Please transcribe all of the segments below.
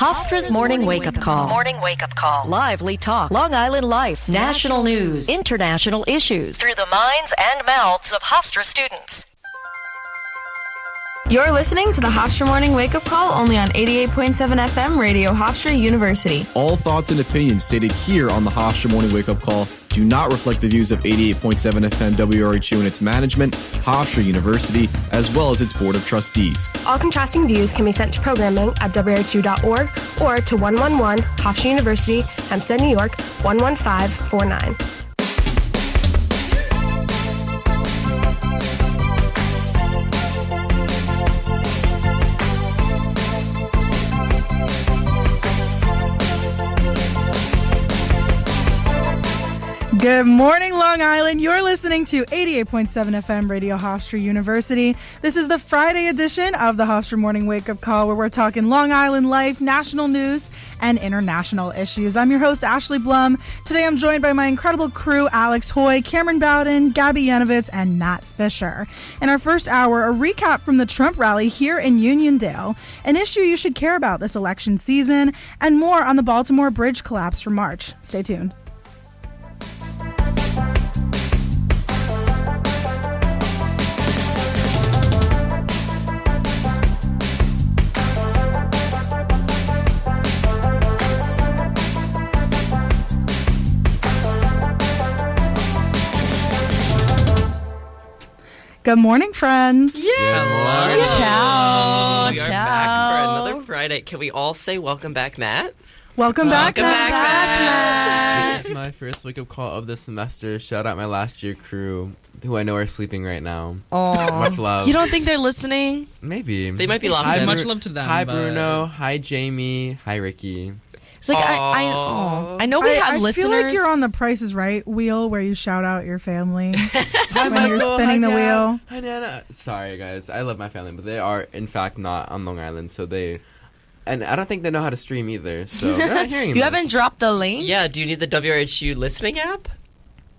Hofstra's Morning Wake-Up Call. Morning Wake-Up Call. Lively talk. Long Island life. National news. International issues. Through the minds and mouths of Hofstra students. You're listening to the Hofstra Morning Wake-Up Call only on 88.7 FM Radio Hofstra University. All thoughts and opinions stated here on the Hofstra Morning Wake-Up Call do not reflect the views of 88.7 FM WRHU and its management, Hofstra University, as well as its Board of Trustees. All contrasting views can be sent to programming at WRHU.org or to 111 Hofstra University, Hempstead, New York, 11549. Good morning, Long Island. You're listening to 88.7 FM Radio Hofstra University. This is the Friday edition of the Hofstra Morning Wake-Up Call, where we're talking Long Island life, national news, and international issues. I'm your host, Ashley Blum. Today I'm joined by my incredible crew, Alex Hoy, Cameron Bowden, Gabby Yanovitz, and Matt Fisher. In our first hour, a recap from the Trump rally here in Uniondale, an issue you should care about this election season, and more on the Baltimore Bridge collapse from March. Stay tuned. Good morning, friends. Yeah. Good morning. Ciao. We are back for another Friday. Can we all say welcome back, Matt? Welcome back, Matt. This is my first wake-up call of the semester. Shout out my last year crew, who I know are sleeping right now. Oh, much love. You don't think they're listening? Maybe. They might be laughing. Much love to them. Hi, Bruno. Hi, Jamie. Hi, Ricky. It's like I know we have listeners. I feel like you're on the Price is Right wheel where you shout out your family Hi, when you're spinning the wheel. Hi, Nana. Sorry, guys. I love my family, but they are, in fact, not on Long Island, so they... And I don't think they know how to stream either, so they're not hearing You this. haven't dropped the link? Yeah, do you need the WRHU listening app?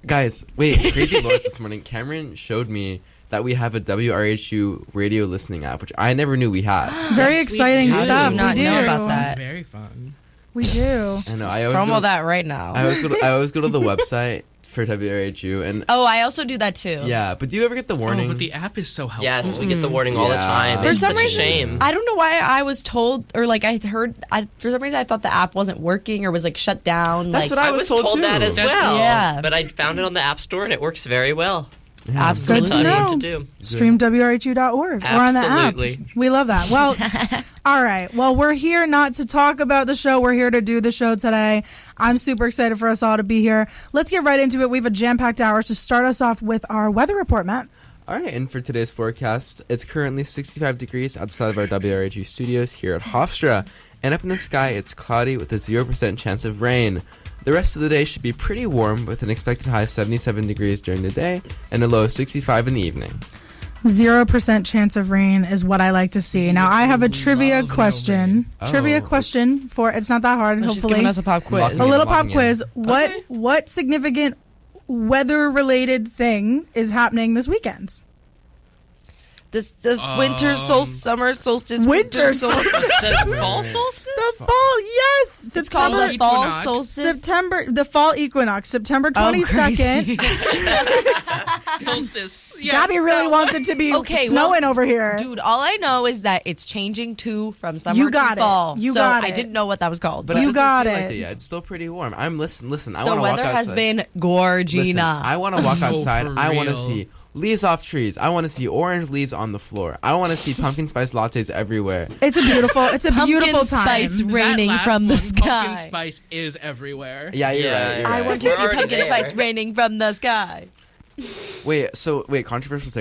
Guys, wait. Crazy Lord this morning, Cameron showed me that we have a WRHU radio listening app, which I never knew we had. Very exciting stuff. I did not we do. know about that. Very fun. We do. I know. I always Promo go to, that right now. I always go to the website for WRHU, and Oh, I also do that too. yeah. But do you ever get the warning? Oh, but the app is so helpful. Yes, we get the warning all the Yeah. time. For It's some such a reason, shame. I don't know why I was told, or like I heard, for some reason I thought the app wasn't working or was like shut down. That's like, what I was told too. that as That's- well. Yeah. But I found it on the App Store, and it works very well. Absolutely. Good to Tell you know. what to do. Stream WRHU.org or on the app. Absolutely. We love that. Well, all right. Well, we're here not to talk about the show. We're here to do the show today. I'm super excited for us all to be here. Let's get right into it. We have a jam-packed hour, so start us off with our weather report, Matt. All right, and for today's forecast, it's currently 65 degrees outside of our WRHU studios here at Hofstra. And up in the sky, it's cloudy with a 0% chance of rain. The rest of the day should be pretty warm with an expected high of 77 degrees during the day and a low of 65 in the evening. 0% chance of rain is what I like to see. Now, I have a trivia question. Trivia question for, it's not that hard, She's hopefully. giving us a pop quiz. A little pop Locking in. quiz. What significant weather-related thing is happening this weekend? The winter solstice, summer solstice, Winter solstice. The fall solstice? The fall, yes. It's called the fall Equinox. solstice. The fall equinox, September 22nd. Solstice. Yeah. Gabby really wants it to be Okay, snowing over here. Dude, all I know is that it's changing from summer You got to it. fall. You so got I it. didn't know what that was called. But But it You doesn't got feel it. Like that yet. It's still pretty warm. Listen. I the want to walk weather outside. has been gorgina. Listen, I want to walk outside. for I want to real. see leaves off trees. I want to see orange leaves on the floor. I want to see pumpkin spice lattes everywhere. It's a beautiful Pumpkin time. spice That raining last from the one, sky. Pumpkin spice is everywhere. Yeah, you're right. You're I right. want to We're see already pumpkin there. spice raining from the sky. Controversial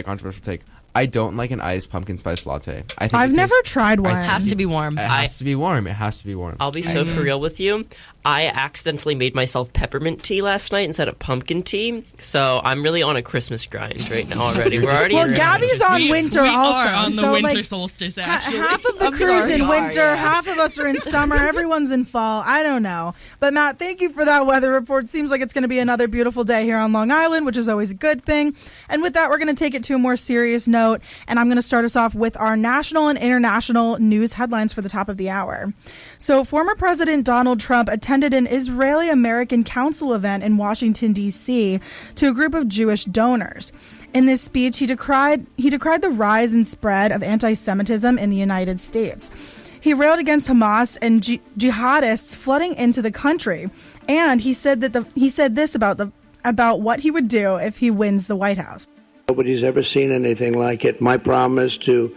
take. I don't like an iced pumpkin spice latte. I think I've it never tastes- tried one. It has to be warm. It has to be warm. It has to be warm. I'll be so for real with you. I accidentally made myself peppermint tea last night instead of pumpkin tea, so I'm really on a Christmas grind right now already. We're already Well, Gabby's on winter we also. are on the so winter like, solstice, actually. half of the I'm crew's sorry, in we are, winter, yeah. half of us are in summer, everyone's in fall. I don't know. But Matt, thank you for that weather report. Seems like it's going to be another beautiful day here on Long Island, which is always a good thing. And with that, we're going to take it to a more serious note. note, and I'm going to start us off with our national and international news headlines for the top of the hour. So, former President Donald Trump attended an Israeli-American Council event in Washington, D.C. to a group of Jewish donors. In this speech, he decried the rise and spread of anti-Semitism in the United States. He railed against Hamas and jihadists flooding into the country, and he said this about what he would do if he wins the White House. Nobody's ever seen anything like it. My promise to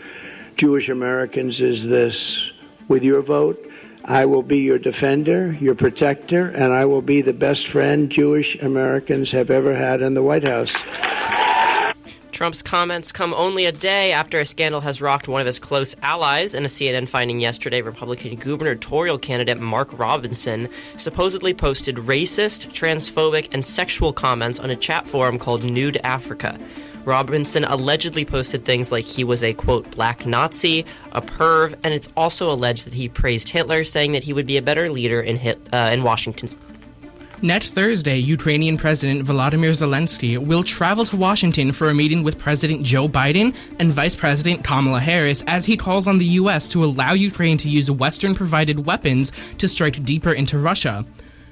Jewish Americans is this: with your vote, I will be your defender, your protector, and I will be the best friend Jewish Americans have ever had in the White House. Trump's comments come only a day after a scandal has rocked one of his close allies. In a CNN finding yesterday, Republican gubernatorial candidate Mark Robinson supposedly posted racist, transphobic, and sexual comments on a chat forum called Nude Africa. Robinson allegedly posted things like he was a, quote, black Nazi, a perv, and it's also alleged that he praised Hitler, saying that he would be a better leader in Washington. Next Thursday, Ukrainian President Volodymyr Zelensky will travel to Washington for a meeting with President Joe Biden and Vice President Kamala Harris as he calls on the U.S. to allow Ukraine to use Western-provided weapons to strike deeper into Russia.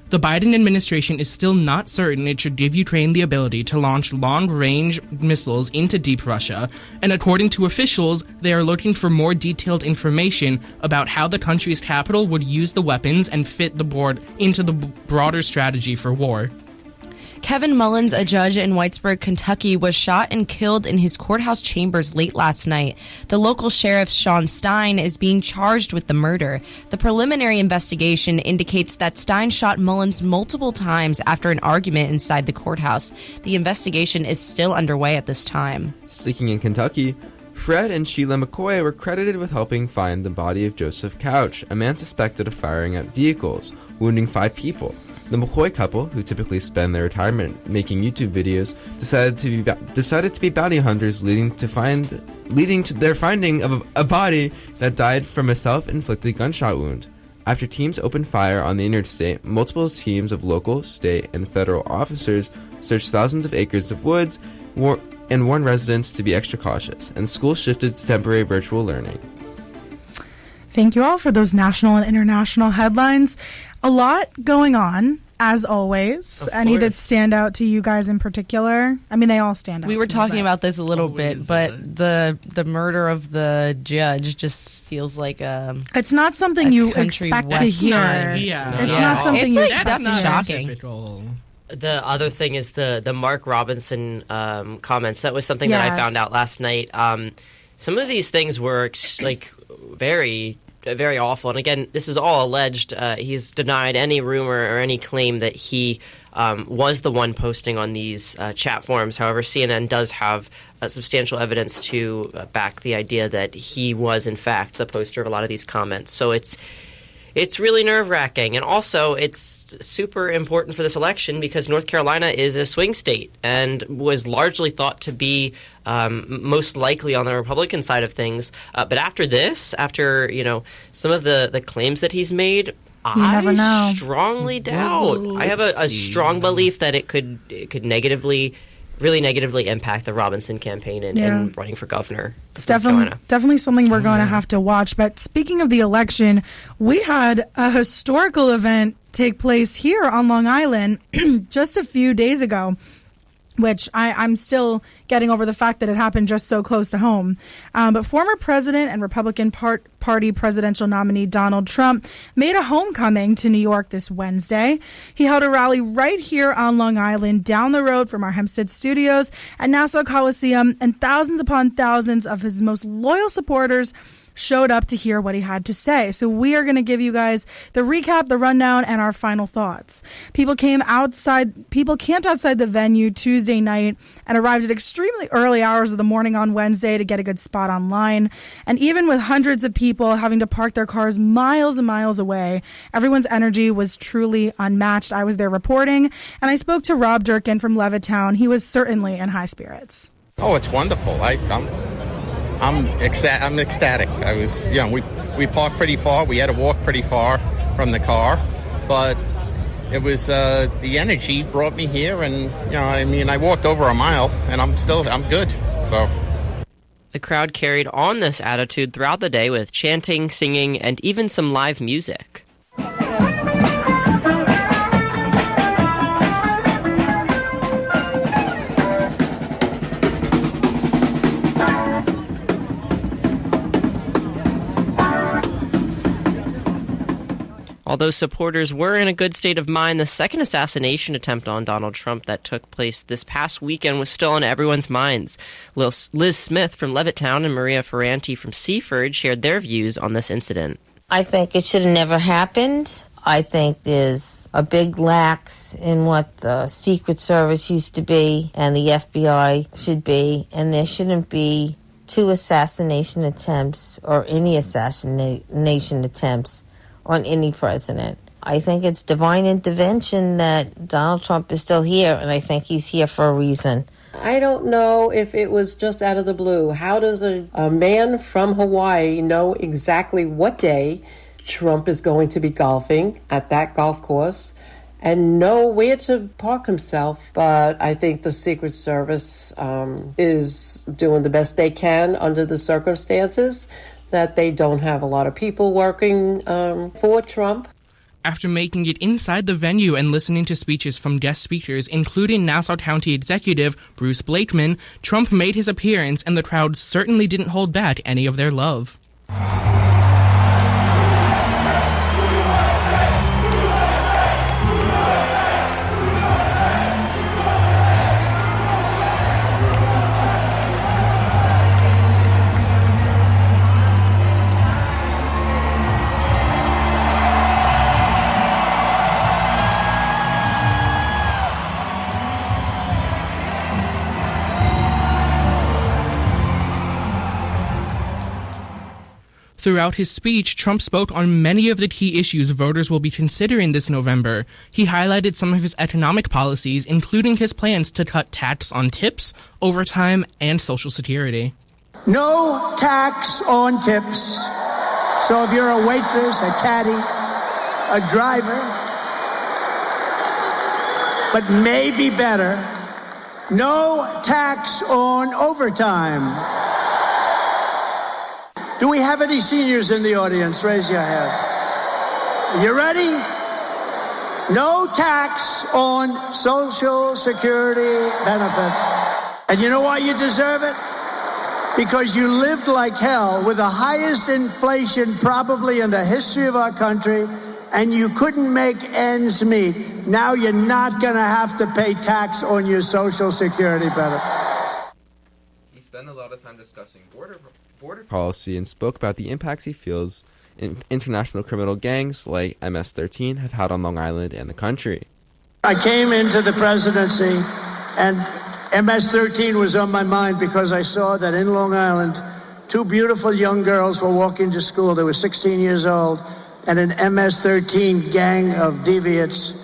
The Biden administration is still not certain it should give Ukraine the ability to launch long-range missiles into deep Russia, and according to officials, they are looking for more detailed information about how the country's capital would use the weapons and fit the board into the broader strategy for war. Kevin Mullins, a judge in Whitesburg, Kentucky, was shot and killed in his courthouse chambers late last night. The local sheriff, Sean Stein, is being charged with the murder. The preliminary investigation indicates that Stein shot Mullins multiple times after an argument inside the courthouse. The investigation is still underway at this time. Sticking in Kentucky, Fred and Sheila McCoy were credited with helping find the body of Joseph Couch, a man suspected of firing at vehicles, wounding 5 people. The McCoy couple, who typically spend their retirement making YouTube videos, decided to be bounty hunters, leading to their finding of a body that died from a self-inflicted gunshot wound. After teams opened fire on the interstate, multiple teams of local, state, and federal officers searched thousands of acres of woods and warned residents to be extra cautious, and schools shifted to temporary virtual learning. Thank you all for those national and international headlines. A lot going on, as always. Any that stand out to you guys in particular? I mean, they all stand out. We were talking about this a little Always, bit, but the murder of the judge just feels like it's not something you expect to hear. Yeah. It's not something It's you like, expect that's to hear. shocking. Typical. The other thing is the Mark Robinson comments. That was something that I found out last night. Some of these things were very, very awful. And again, this is all alleged. He's denied any rumor or any claim that he was the one posting on these chat forums. However, CNN does have substantial evidence to back the idea that he was, in fact, the poster of a lot of these comments. So it's really nerve-wracking. And also, it's super important for this election because North Carolina is a swing state and was largely thought to be most likely on the Republican side of things. But after this, after some of the claims that he's made, never know. Strongly doubt. I have a strong belief that it could really negatively impact the Robinson campaign in running for governor. It's definitely something we're going to have to watch. But speaking of the election, we had a historical event take place here on Long Island just a few days ago, which I'm still getting over the fact that it happened just so close to home. But former president and Republican Party presidential nominee Donald Trump made a homecoming to New York this Wednesday. He held a rally right here on Long Island, down the road from our Hempstead studios at Nassau Coliseum, and thousands upon thousands of his most loyal supporters showed up to hear what he had to say. So we are going to give you guys the recap, the rundown, and our final thoughts. People camped outside the venue Tuesday night and arrived at extremely early hours of the morning on Wednesday to get a good spot online. And even with hundreds of people having to park their cars miles and miles away, everyone's energy was truly unmatched. I was there reporting, and I spoke to Rob Durkin from Levittown. He was certainly in high spirits. Oh, it's wonderful. I'm ecstatic. I was, we parked pretty far. We had to walk pretty far from the car, but it was the energy brought me here, and I walked over a mile, and I'm good. So. The crowd carried on this attitude throughout the day with chanting, singing, and even some live music. Although supporters were in a good state of mind, the second assassination attempt on Donald Trump that took place this past weekend was still on everyone's minds. Liz Smith from Levittown and Maria Ferranti from Seaford shared their views on this incident. I think it should have never happened. I think there's a big lax in what the Secret Service used to be and the FBI should be, and there shouldn't be two assassination attempts or any assassination attempts on any president. I think it's divine intervention that Donald Trump is still here, and I think he's here for a reason. I don't know if it was just out of the blue. How does a man from Hawaii know exactly what day Trump is going to be golfing at that golf course and know where to park himself? But I think the Secret Service is doing the best they can under the circumstances, that they don't have a lot of people working for Trump. After making it inside the venue and listening to speeches from guest speakers, including Nassau County Executive Bruce Blakeman, Trump made his appearance, and the crowd certainly didn't hold back any of their love. Throughout his speech, Trump spoke on many of the key issues voters will be considering this November. He highlighted some of his economic policies, including his plans to cut tax on tips, overtime, and Social Security. No tax on tips. So if you're a waitress, a caddy, a driver, but maybe better, no tax on overtime. Do we have any seniors in the audience? Raise your hand. You ready? No tax on Social Security benefits. And you know why you deserve it? Because you lived like hell with the highest inflation probably in the history of our country, and you couldn't make ends meet. Now you're not going to have to pay tax on your Social Security benefit. He spent a lot of time discussing border policy and spoke about the impacts he feels international criminal gangs like MS-13 have had on Long Island and the country. I came into the presidency and MS-13 was on my mind because I saw that in Long Island, two beautiful young girls were walking to school. They were 16 years old, and an MS-13 gang of deviants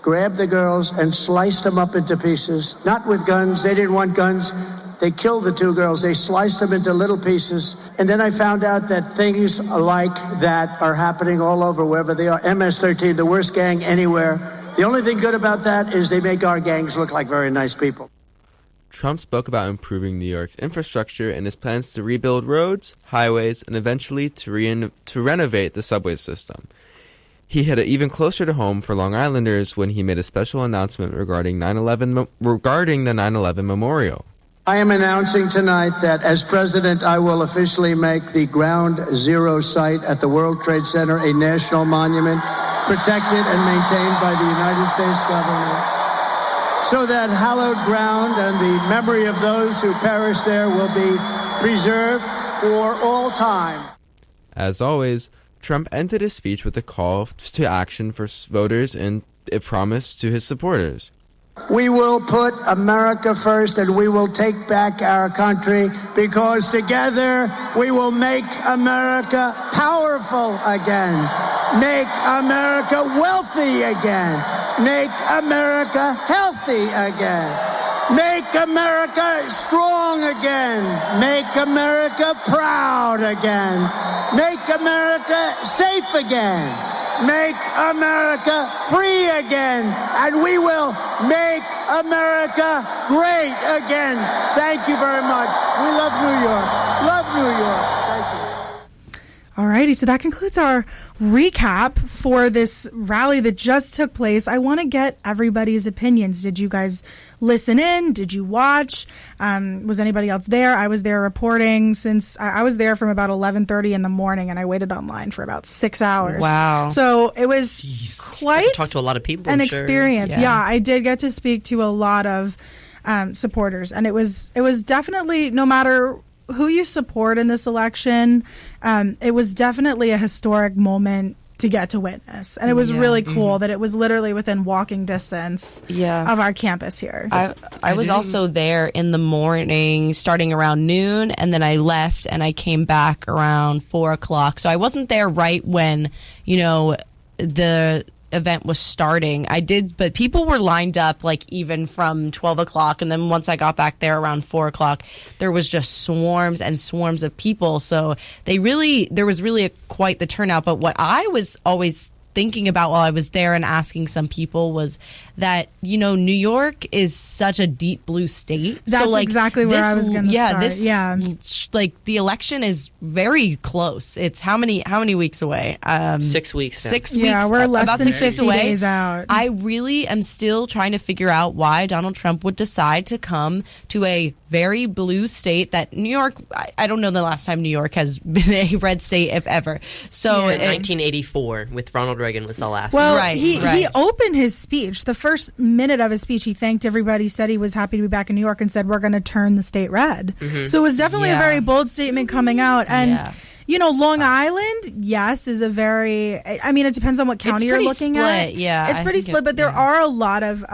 grabbed the girls and sliced them up into pieces, not with guns. They didn't want guns. They killed the two girls. They sliced them into little pieces. And then I found out that things like that are happening all over, wherever they are. MS-13, the worst gang anywhere. The only thing good about that is they make our gangs look like very nice people. Trump spoke about improving New York's infrastructure and his plans to rebuild roads, highways, and eventually to renovate the subway system. He hit it even closer to home for Long Islanders when he made a special announcement regarding the 9/11 memorial. I am announcing tonight that as president, I will officially make the Ground Zero site at the World Trade Center a national monument, protected and maintained by the United States government, so that hallowed ground and the memory of those who perished there will be preserved for all time. As always, Trump ended his speech with a call to action for voters and a promise to his supporters. We will put America first, and we will take back our country, because together we will make America powerful again, make America wealthy again, make America healthy again, make America strong again, make America proud again, make America safe again, make America free again, and we will make America great again. Thank you very much. We love New York. Love New York. Thank you. Alrighty, so that concludes our recap for this rally that just took place. I want to get everybody's opinions. Did you guys listen in? Did you watch? Was anybody else there? I was there reporting since I was there from about 11:30 in the morning, and I waited online for about 6 hours. Wow! So it was quite talk to a lot of people. An experience. Yeah, I did get to speak to a lot of supporters, and it was definitely, no matter who you support in this election, it was definitely a historic moment to get to witness. And it was really cool that it was literally within walking distance of our campus here. I was also there in the morning, starting around noon, and then I left and I came back around 4 o'clock. So I wasn't there right when, the event was starting. But people were lined up like even from 12 o'clock, and then once I got back there around 4 o'clock, there was just swarms and swarms of people. So there was really quite the turnout. But what I was always thinking about while I was there and asking some people was that, New York is such a deep blue state. That's exactly where I was going to start. The election is very close. It's how many weeks away? 6 weeks now. 6 weeks. Yeah, we're less about than 6 weeks 50 away. days out. I really am still trying to figure out why Donald Trump would decide to come to a very blue state that New York, I don't know the last time New York has been a red state, if ever. So 1984 with Ronald Reagan was the last. Well, he opened his speech. The first minute of his speech, he thanked everybody, said he was happy to be back in New York, and said, we're going to turn the state red. Mm-hmm. So it was definitely a very bold statement coming out. And Long Island, yes, is a very, it depends on what county you're looking at. Yeah, it's pretty split, but there are a lot of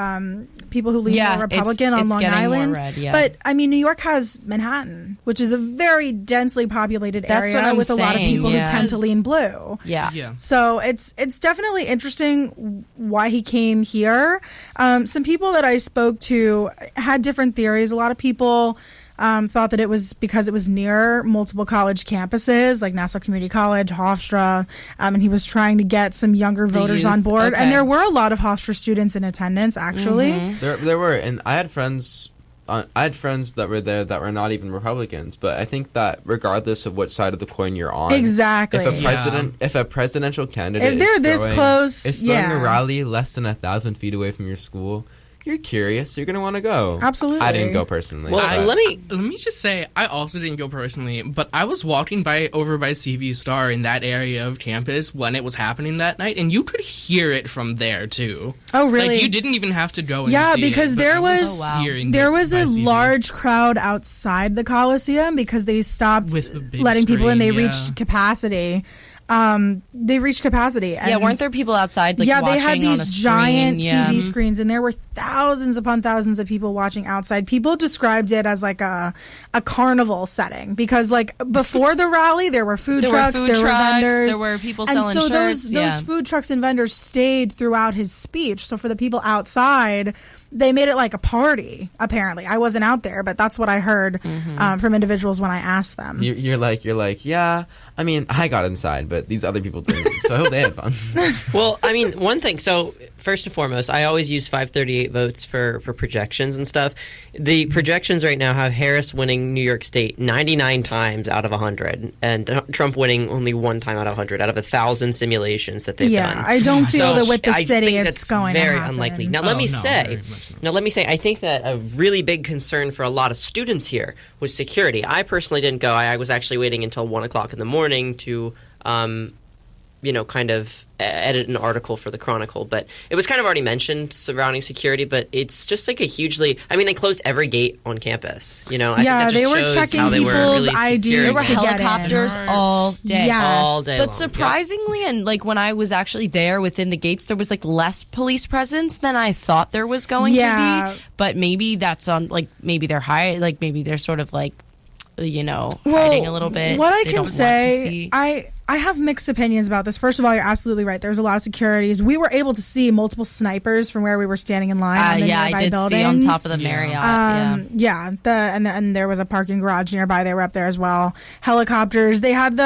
people who lean more Republican on Long Island. But, New York has Manhattan, which is a very densely populated area with a lot of people who tend to lean blue. Yeah. So it's definitely interesting why he came here. Some people that I spoke to had different theories. A lot of people thought that it was because it was near multiple college campuses like Nassau Community College, Hofstra, and he was trying to get some younger voters on board. Okay. And there were a lot of Hofstra students in attendance, actually. Mm-hmm. There were, and I had friends that were there that were not even Republicans, but I think that regardless of what side of the coin you're on, exactly, if a presidential candidate, if they're this close, is throwing a rally less than 1,000 feet away from your school, you're curious, you're going to want to go. Absolutely. I didn't go personally. Well, let me just say, I also didn't go personally, but I was walking over by CV Star in that area of campus when it was happening that night, and you could hear it from there, too. Oh, really? Like, you didn't even have to go and see because it, there was a large crowd outside the Coliseum because they stopped letting people in. They reached capacity. They reached capacity. And weren't there people outside? They had these giant TV screens, and there were thousands upon thousands of people watching outside. People described it as like a carnival setting because, like, before the rally, there were food trucks, there were vendors, there were people selling shirts. And so those food trucks and vendors stayed throughout his speech. So for the people outside, they made it like a party, apparently. I wasn't out there, but that's what I heard from individuals when I asked them. You're like, yeah, I got inside, but these other people didn't, so I hope they had fun. Well, one thing, so first and foremost, I always use 538 votes for projections and stuff. The projections right now have Harris winning New York State 99 times out of 100, and Trump winning only one time out of 100, out of 1,000 simulations that they've done. I don't feel that with the city it's going to happen. Very unlikely. Now, let me say, I think that a really big concern for a lot of students here was security. I personally didn't go. I was actually waiting until 1 o'clock in the morning to kind of edit an article for the Chronicle. But it was kind of already mentioned surrounding security, but it's just like a hugely... they closed every gate on campus, I think that just they were shows checking how they people's were really IDs. There were helicopters all day. Yes. All day But long. surprisingly, and like when I was actually there within the gates, there was like less police presence than I thought there was going to be. But maybe that's on, maybe they're high, maybe they're sort of hiding a little bit. What I can say, I have mixed opinions about this. First of all, you're absolutely right. There's a lot of securities. We were able to see multiple snipers from where we were standing in line on the nearby I did buildings. See on top of the Marriott. And there was a parking garage nearby. They were up there as well. Helicopters. They had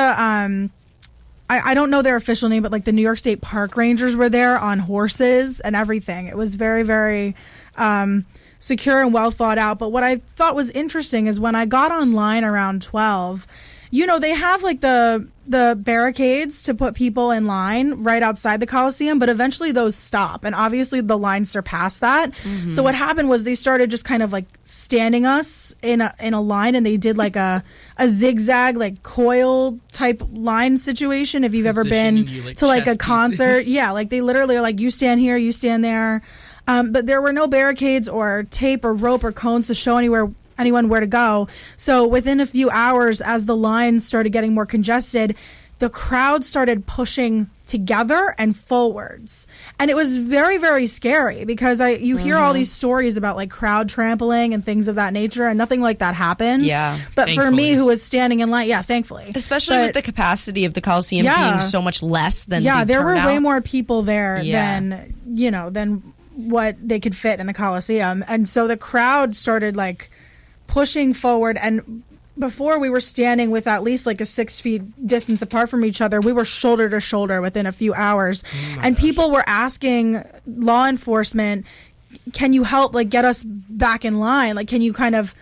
I don't know their official name, but like the New York State Park Rangers were there on horses and everything. It was very, very secure and well thought out. But what I thought was interesting is when I got online around 12, they have like the barricades to put people in line right outside the Coliseum, but eventually those stop. And obviously the line surpassed that. Mm-hmm. So what happened was they started just kind of like standing us in a line, and they did like a zigzag, like coil type line situation. If you've ever been to like a concert. Pieces. Yeah, like they literally are like, you stand here, you stand there. But there were no barricades or tape or rope or cones to show anyone where to go. So within a few hours, as the lines started getting more congested, the crowd started pushing together and forwards. And it was very, very scary because you hear all these stories about like crowd trampling and things of that nature, and nothing like that happened. Yeah. But thankfully. For me, who was standing in line, thankfully. Especially with the capacity of the Coliseum being so much less than there were way more people there than what they could fit in the Coliseum. And so the crowd started like pushing forward, and before we were standing with at least like a 6 feet distance apart from each other, we were shoulder to shoulder within a few hours. And people were asking law enforcement, can you help like get us back in line? Like, can you kind of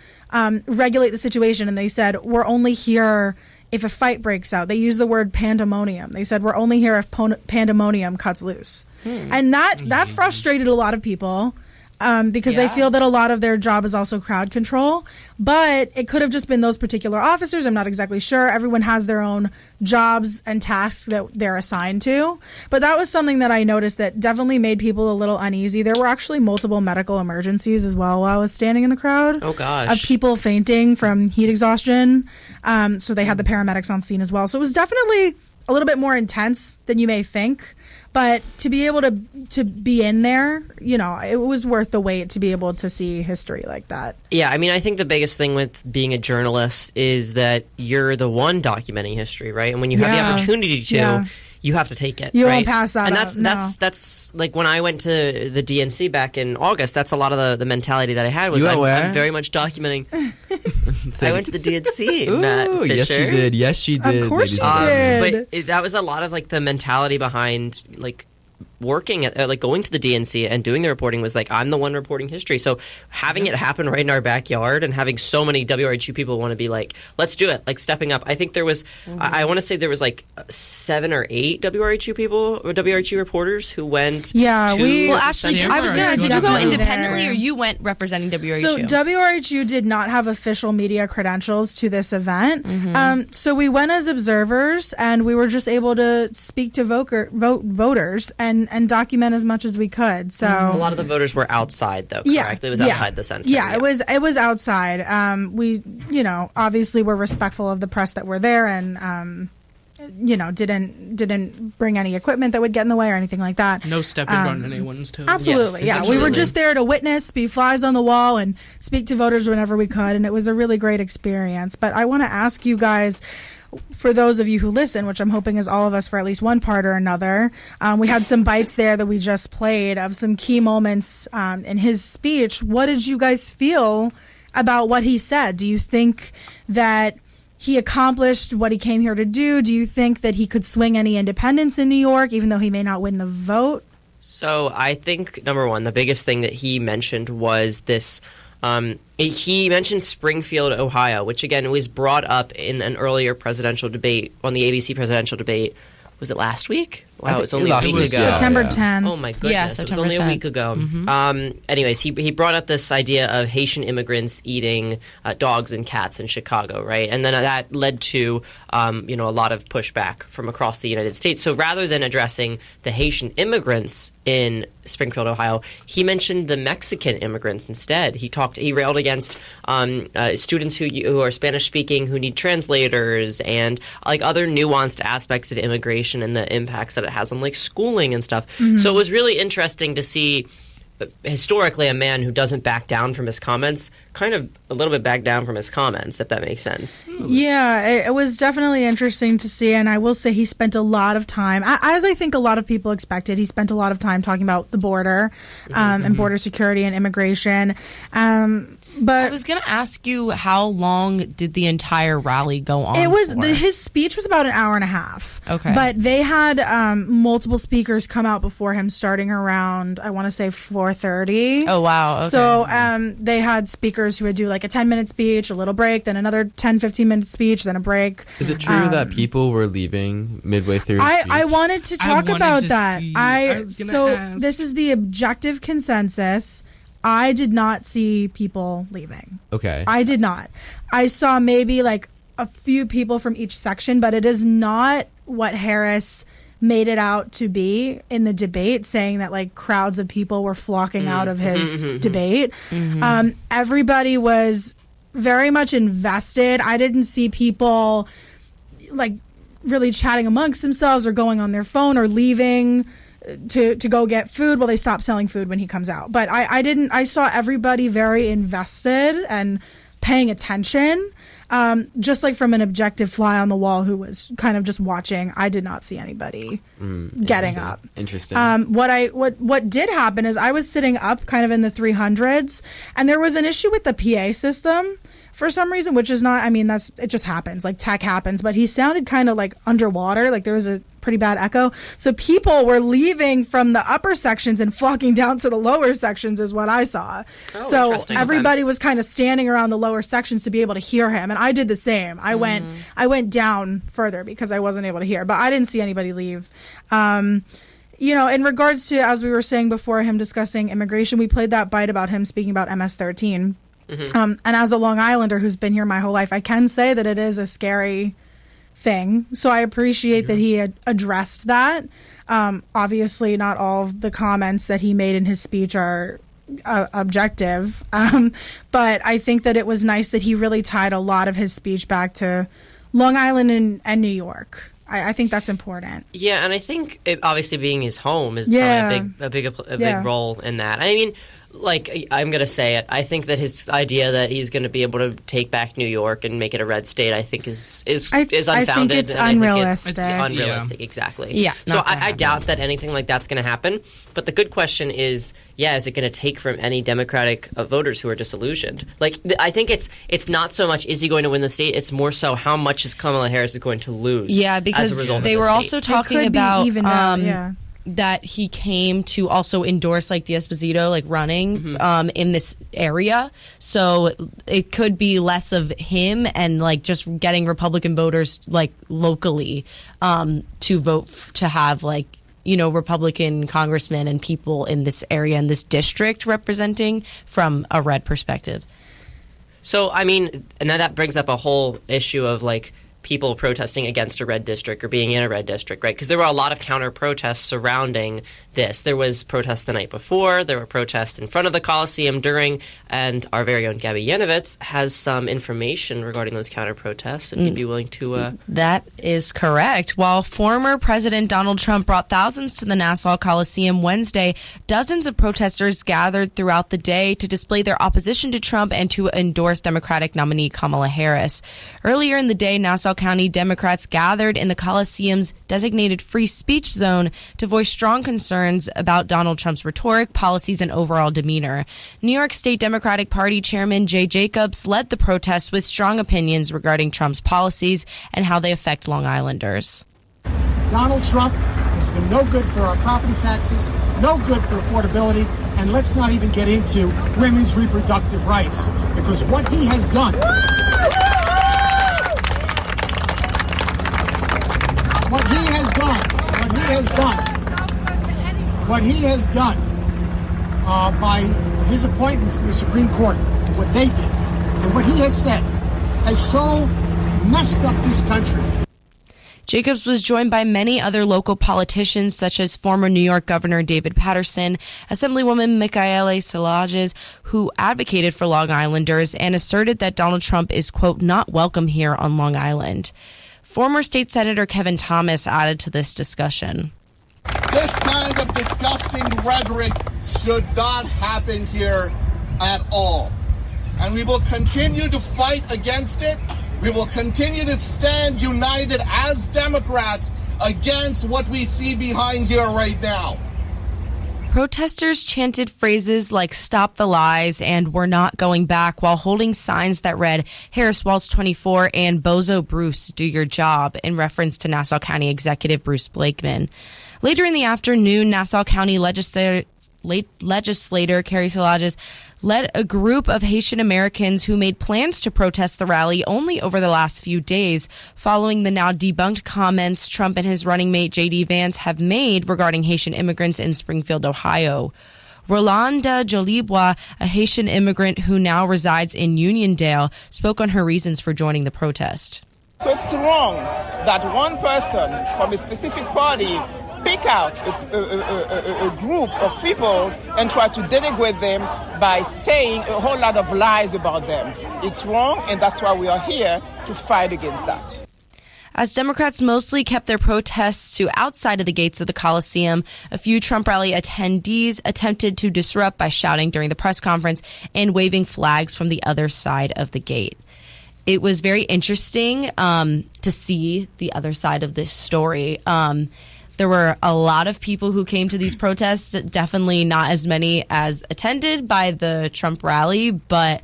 regulate the situation? And they said, we're only here if a fight breaks out. They used the word pandemonium. They said, we're only here if pandemonium cuts loose. And that frustrated a lot of people. Because they feel that a lot of their job is also crowd control. But it could have just been those particular officers. I'm not exactly sure. Everyone has their own jobs and tasks that they're assigned to. But that was something that I noticed that definitely made people a little uneasy. There were actually multiple medical emergencies as well while I was standing in the crowd. Oh, gosh. Of people fainting from heat exhaustion. So they had the paramedics on scene as well. So it was definitely a little bit more intense than you may think. But to be able to be in there, it was worth the wait to be able to see history like that. Yeah, I mean, I think the biggest thing with being a journalist is that you're the one documenting history, right? And when you have the opportunity to, you have to take it. You right? won't pass that and up. that's like when I went to the DNC back in August. That's a lot of the mentality that I had was I'm very much documenting. I went to the DNC, Matt Fisher. Yes, she did. Yes, she did. Of course, you did. But that was a lot of like the mentality behind like working at like going to the DNC and doing the reporting was like I'm the one reporting history. So having it happen right in our backyard and having so many WRHU people want to be like, let's do it, like stepping up. I think there was I want to say there was like 7 or 8 WRHU people or WRHU reporters who went. Yeah, well, actually, I was gonna. Did you go independently or you went representing WRHU? So WRHU did not have official media credentials to this event. So we went as observers, and we were just able to speak to voters and document as much as we could. So a lot of the voters were outside, though. Correct? It was outside the center. Yeah, it was outside. We, obviously were respectful of the press that were there, and didn't bring any equipment that would get in the way or anything like that. No stepping on anyone's toes. Absolutely, yes, We were just there to witness, be flies on the wall, and speak to voters whenever we could, and it was a really great experience. But I want to ask you guys, for those of you who listen, which I'm hoping is all of us for at least one part or another, we had some bites there that we just played of some key moments in his speech. What did you guys feel about what he said? Do you think that he accomplished what he came here to do? Do you think that he could swing any independents in New York, even though he may not win the vote? So I think, number one, the biggest thing that he mentioned was this. He mentioned Springfield, Ohio, which again was brought up in an earlier presidential debate on the ABC presidential debate. Was it last week? Wow, it was only a week ago. September 10th. Oh my goodness, yeah, it was only a week ago. Anyways, he brought up this idea of Haitian immigrants eating dogs and cats in Chicago, right? And then that led to a lot of pushback from across the United States. So rather than addressing the Haitian immigrants in Springfield, Ohio, he mentioned the Mexican immigrants instead. He railed against students who are Spanish speaking who need translators and like other nuanced aspects of immigration and the impacts that it has on like schooling and stuff. So it was really interesting to see historically a man who doesn't back down from his comments, kind of a little bit back down from his comments, if that makes sense. Yeah, it was definitely interesting to see, and I will say he spent a lot of time, as I think a lot of people expected, he spent a lot of time talking about the border and border security and immigration. But I was going to ask you, how long did the entire rally go on? His speech was about an hour and a half. Okay. But they had multiple speakers come out before him, starting around, I want to say 4:30. Oh, wow. Okay. So they had speakers who would do like a 10-minute speech, a little break, then another 10-15-minute speech, then a break. Is it true that people were leaving midway through the speech? I wanted to talk about that. ask. This is the objective consensus. I did not see people leaving. Okay. I did not. I saw maybe like a few people from each section, but it is not what Harris made it out to be in the debate, saying that like crowds of people were flocking out of his debate. Everybody was very much invested. I didn't see people like really chatting amongst themselves or going on their phone or leaving to go get food. Well, they stopped selling food when he comes out, but I saw everybody very invested and paying attention, just like from an objective fly on the wall who was kind of just watching. I did not see anybody getting up. Interesting. What did happen is I was sitting up kind of in the 300s, and there was an issue with the PA system for some reason, which is not, I mean, it just happens, like tech happens, but he sounded kind of like underwater, like there was a pretty bad echo. So people were leaving from the upper sections and flocking down to the lower sections is what I saw. Oh, so everybody was kind of standing around the lower sections to be able to hear him. And I did the same. I went down further because I wasn't able to hear, but I didn't see anybody leave. You know, in regards to, as we were saying before, him discussing immigration, we played that bite about him speaking about MS-13. And as a Long Islander who's been here my whole life, I can say that it is a scary thing. So I appreciate that he had addressed that. Obviously, not all of the comments that he made in his speech are objective. But I think that it was nice that he really tied a lot of his speech back to Long Island and New York. I think that's important. Yeah, and I think obviously being his home is probably a big role in that. I mean, like, I'm going to say it. I think that his idea that he's going to be able to take back New York and make it a red state, I think is unfounded. I think it's unrealistic. It's unrealistic, exactly. Yeah. So I doubt that anything like that's going to happen. But the good question is, is it going to take from any Democratic voters who are disillusioned? Like, I think it's not so much is he going to win the state, it's more so how much is Kamala Harris going to lose. Yeah, because as a result they were also talking about that he came to also endorse like D'Esposito, like running in this area. So it could be less of him and like just getting Republican voters like locally to vote to have like, you know, Republican congressmen and people in this area, in this district representing from a red perspective. So, I mean, and now that brings up a whole issue of like people protesting against a red district or being in a red district, right? Because there were a lot of counter-protests surrounding this. There was protests the night before. There were protests in front of the Coliseum during, and our very own Gabby Yanovitz has some information regarding those counter-protests, if you'd be willing to... That is correct. While former President Donald Trump brought thousands to the Nassau Coliseum Wednesday, dozens of protesters gathered throughout the day to display their opposition to Trump and to endorse Democratic nominee Kamala Harris. Earlier in the day, Nassau County Democrats gathered in the Coliseum's designated free speech zone to voice strong concerns about Donald Trump's rhetoric, policies, and overall demeanor. New York State Democratic Party Chairman Jay Jacobs led the protests with strong opinions regarding Trump's policies and how they affect Long Islanders. Donald Trump has been no good for our property taxes, no good for affordability, and let's not even get into women's reproductive rights, because what he has done... What he has done by his appointments to the Supreme Court, what they did, and what he has said, has so messed up this country. Jacobs was joined by many other local politicians, such as former New York Governor David Paterson, Assemblywoman Michaela Salages, who advocated for Long Islanders and asserted that Donald Trump is, quote, not welcome here on Long Island. Former State Senator Kevin Thomas added to this discussion. This kind of disgusting rhetoric should not happen here at all. And we will continue to fight against it. We will continue to stand united as Democrats against what we see behind here right now. Protesters chanted phrases like "Stop the Lies" and "We're not going back" while holding signs that read "Harris Waltz 24" and "Bozo Bruce, do your job," in reference to Nassau County Executive Bruce Blakeman. Later in the afternoon, Nassau County legislator Carrie Salages led a group of Haitian Americans who made plans to protest the rally only over the last few days, following the now debunked comments Trump and his running mate J.D. Vance have made regarding Haitian immigrants in Springfield, Ohio. Rolanda Jolibois, a Haitian immigrant who now resides in Uniondale, spoke on her reasons for joining the protest. So it's wrong that one person from a specific party pick out a group of people and try to denigrate them by saying a whole lot of lies about them. It's wrong, and that's why we are here to fight against that. As Democrats mostly kept their protests to outside of the gates of the Coliseum, a few Trump rally attendees attempted to disrupt by shouting during the press conference and waving flags from the other side of the gate. It was very interesting to see the other side of this story. There were a lot of people who came to these protests, definitely not as many as attended by the Trump rally, but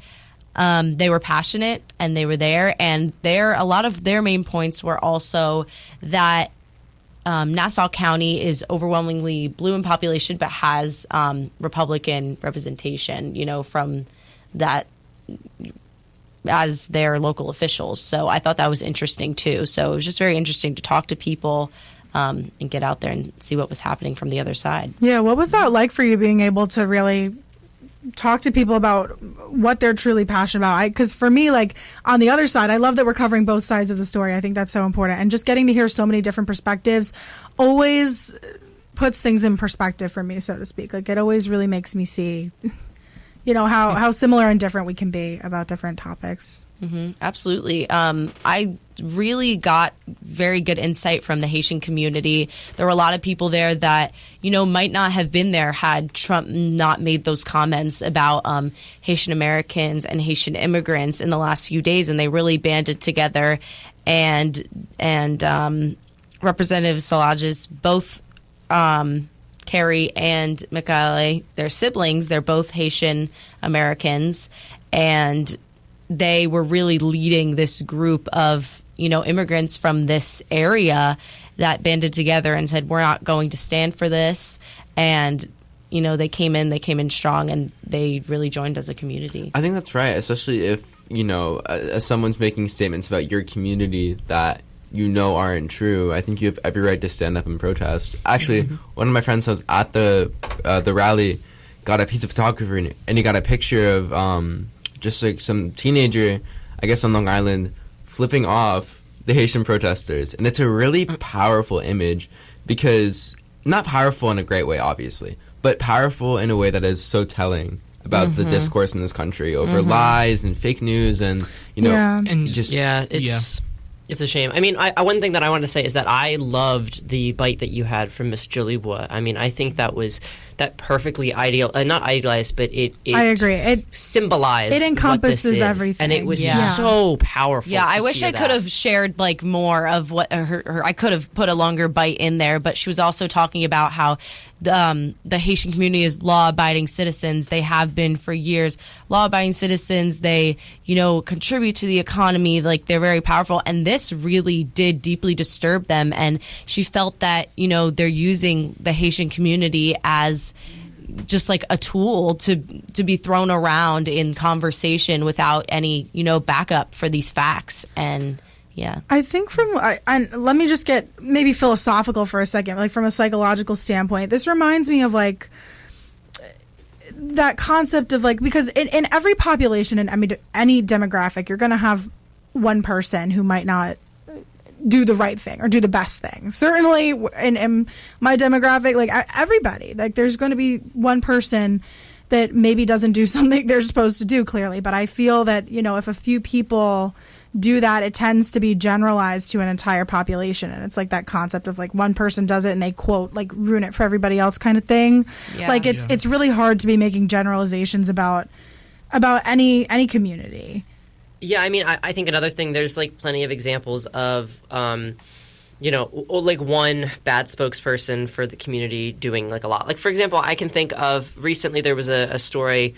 they were passionate and they were there. And a lot of their main points were also that Nassau County is overwhelmingly blue in population, but has Republican representation, from that as their local officials. So I thought that was interesting, too. So it was just very interesting to talk to people and get out there and see what was happening from the other side. Yeah, what was that like for you, being able to really talk to people about what they're truly passionate about? Because for me, like, on the other side, I love that we're covering both sides of the story. I think that's so important. And just getting to hear so many different perspectives always puts things in perspective for me, so to speak. Like, it always really makes me see, how similar and different we can be about different topics. Mm-hmm, absolutely. I really got very good insight from the Haitian community. There were a lot of people there that, might not have been there had Trump not made those comments about Haitian Americans and Haitian immigrants in the last few days, and they really banded together. And Representative Salages, both Carrie and Michaele, they're siblings. They're both Haitian Americans, and they were really leading this group of, immigrants from this area that banded together and said, we're not going to stand for this. And, they came in strong, and they really joined as a community. I think that's right, especially if, as someone's making statements about your community that aren't true. I think you have every right to stand up and protest. Actually, one of my friends was at the rally, got a piece of photography, and he got a picture of just like some teenager, I guess on Long Island, flipping off the Haitian protesters. And it's a really powerful image, because not powerful in a great way, obviously, but powerful in a way that is so telling about the discourse in this country over lies and fake news and, It's a shame. I mean, one thing that I want to say is that I loved the bite that you had from Miss Jolibois. I mean, I think that was perfectly not idealized, but it I agree. It symbolized. It encompasses everything, and it was so powerful. Yeah, I wish I could have shared like more of what her. I could have put a longer bite in there, but she was also talking about how the Haitian community is law-abiding citizens. They have been for years. Law-abiding citizens. They, contribute to the economy. Like, they're very powerful, and this really did deeply disturb them. And she felt that they're using the Haitian community as just like a tool to be thrown around in conversation without any backup for these facts. And yeah, I think and let me just get maybe philosophical for a second, like from a psychological standpoint. This reminds me of like that concept of like, because in every population, in any demographic, you're going to have one person who might not do the right thing or do the best thing. Certainly in my demographic, like everybody, like there's going to be one person that maybe doesn't do something they're supposed to do, clearly. But I feel that, if a few people do that, it tends to be generalized to an entire population. And it's like that concept of like one person does it and they quote like ruin it for everybody else kind of thing. Yeah. Like it's really hard to be making generalizations about any community. Yeah, I mean, I think another thing, there's like plenty of examples of, like one bad spokesperson for the community doing like a lot. Like, for example, I can think of recently there was a story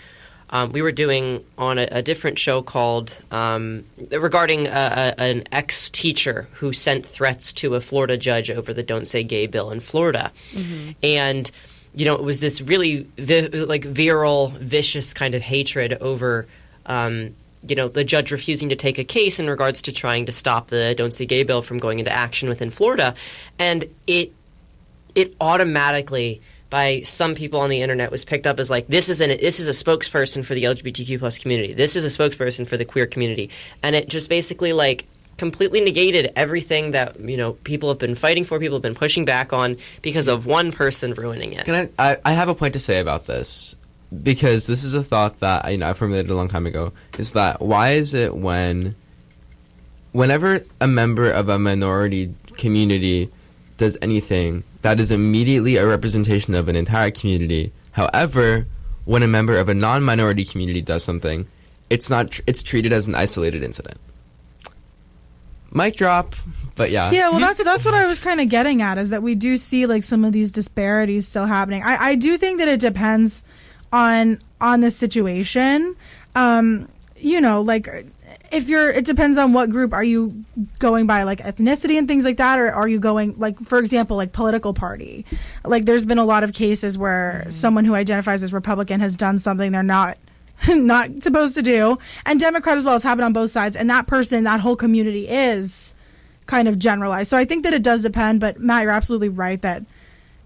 we were doing on a different show called regarding an ex-teacher who sent threats to a Florida judge over the Don't Say Gay bill in Florida. Mm-hmm. And, it was this really virile, vicious kind of hatred over the judge refusing to take a case in regards to trying to stop the Don't Say Gay bill from going into action within Florida. And it automatically, by some people on the internet, was picked up as like, this is a spokesperson for the LGBTQ plus community. This is a spokesperson for the queer community. And it just basically like completely negated everything that, people have been fighting for, people have been pushing back on because of one person ruining it. I have a point to say about this. Because this is a thought that I formulated a long time ago, is that why is it whenever a member of a minority community does anything, that is immediately a representation of an entire community. However, when a member of a non-minority community does something, it's treated as an isolated incident. Mic drop, but yeah. Yeah, well, that's what I was kind of getting at, is that we do see like some of these disparities still happening. I do think that it depends on the situation. Like it depends on what group. Are you going by like ethnicity and things like that, or are you going like, for example, like political party? Like there's been a lot of cases where someone who identifies as Republican has done something they're not supposed to do, and Democrat as well. Has happened on both sides, and that whole community is kind of generalized. So I think that it does depend, but Matt, you're absolutely right that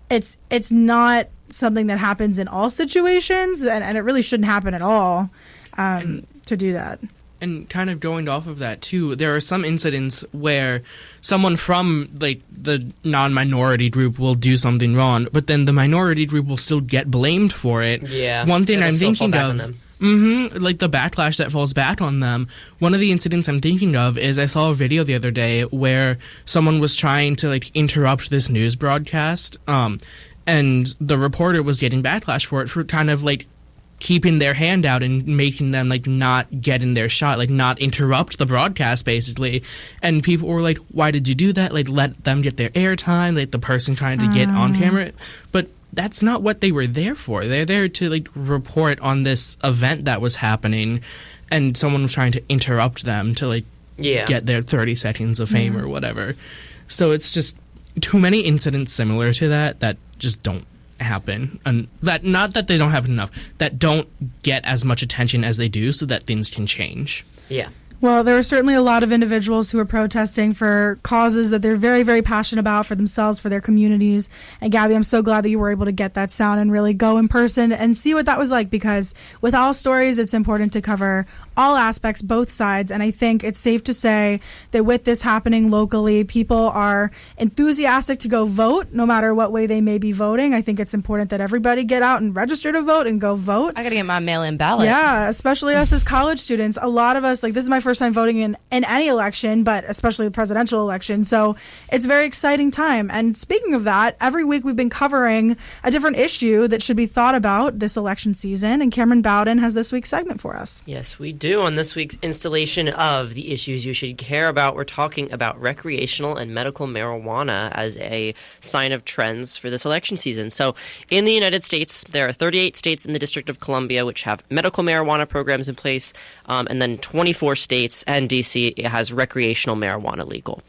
it's not something that happens in all situations, and it really shouldn't happen at all to do that. And kind of going off of that too, there are some incidents where someone from like the non-minority group will do something wrong, but then the minority group will still get blamed for it. Yeah. One thing I'm thinking of, like the backlash that falls back on them. One of the incidents I'm thinking of is I saw a video the other day where someone was trying to like interrupt this news broadcast, and the reporter was getting backlash for it, for kind of like keeping their hand out and making them like not get in their shot, like not interrupt the broadcast basically. And people were like, why did you do that? Like let them get their airtime, like the person trying to get on camera. But that's not what they were there for. They're there to like report on this event that was happening, and someone was trying to interrupt them to like get their 30 seconds of fame or whatever. So it's just too many incidents similar to that just don't happen, and that not that they don't happen enough, that don't get as much attention as they do, so that things can change. Yeah. Well, there were certainly a lot of individuals who were protesting for causes that they're very, very passionate about, for themselves, for their communities. And Gabby, I'm so glad that you were able to get that sound and really go in person and see what that was like, because with all stories, it's important to cover all aspects, both sides. And I think it's safe to say that with this happening locally, people are enthusiastic to go vote, no matter what way they may be voting. I think it's important that everybody get out and register to vote and go vote. I got to get my mail-in ballot. Yeah, especially us as college students. A lot of us, like, this is my first time voting in any election, but especially the presidential election. So it's a very exciting time. And speaking of that, every week we've been covering a different issue that should be thought about this election season. And Cameron Bowden has this week's segment for us. Yes, we do. On this week's installation of the issues you should care about, we're talking about recreational and medical marijuana as a sign of trends for this election season. So in the United States, there are 38 states in the District of Columbia which have medical marijuana programs in place, and then 24 states and D.C. has recreational marijuana legal.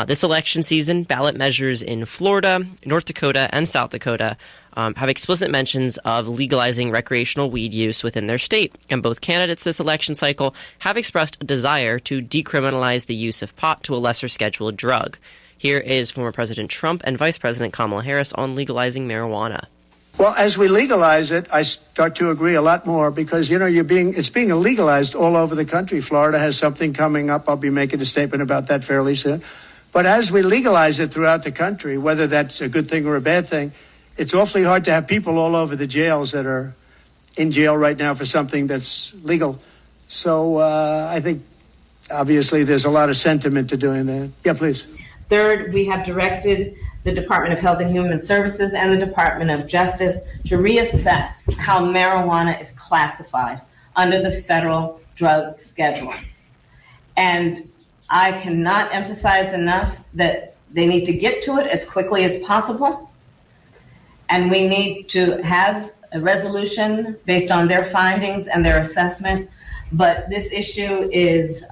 This election season, ballot measures in Florida, North Dakota, and South Dakota have explicit mentions of legalizing recreational weed use within their state. And both candidates this election cycle have expressed a desire to decriminalize the use of pot to a lesser scheduled drug. Here is former President Trump and Vice President Kamala Harris on legalizing marijuana. Well, as we legalize it, I start to agree a lot more because, it's being illegalized all over the country. Florida has something coming up. I'll be making a statement about that fairly soon. But as we legalize it throughout the country, whether that's a good thing or a bad thing, it's awfully hard to have people all over the jails that are in jail right now for something that's legal. So I think Obviously, there's a lot of sentiment to doing that. Yeah, please. Third, we have directed the Department of Health and Human Services and the Department of Justice to reassess how marijuana is classified under the federal drug schedule. And I cannot emphasize enough that they need to get to it as quickly as possible. And we need to have a resolution based on their findings and their assessment. But this issue is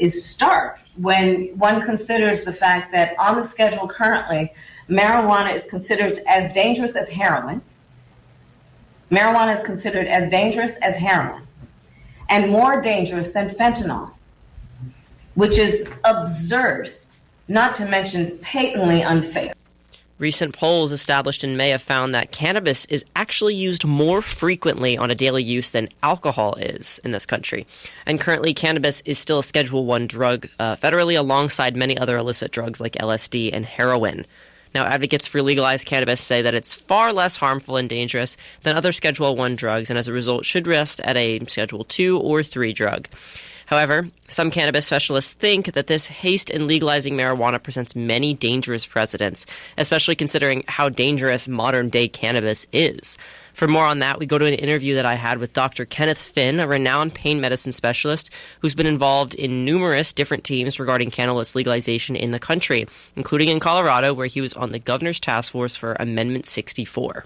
stark when one considers the fact that on the schedule currently, marijuana is considered as dangerous as heroin. Marijuana is considered as dangerous as heroin and more dangerous than fentanyl, which is absurd, not to mention patently unfair. Recent polls established in May have found that cannabis is actually used more frequently on a daily use than alcohol is in this country. And currently, cannabis is still a Schedule I drug federally alongside many other illicit drugs like LSD and heroin. Now, advocates for legalized cannabis say that it's far less harmful and dangerous than other Schedule I drugs and as a result should rest at a Schedule II or III drug. However, some cannabis specialists think that this haste in legalizing marijuana presents many dangerous precedents, especially considering how dangerous modern-day cannabis is. For more on that, we go to an interview that I had with Dr. Kenneth Finn, a renowned pain medicine specialist who's been involved in numerous different teams regarding cannabis legalization in the country, including in Colorado, where he was on the governor's task force for Amendment 64.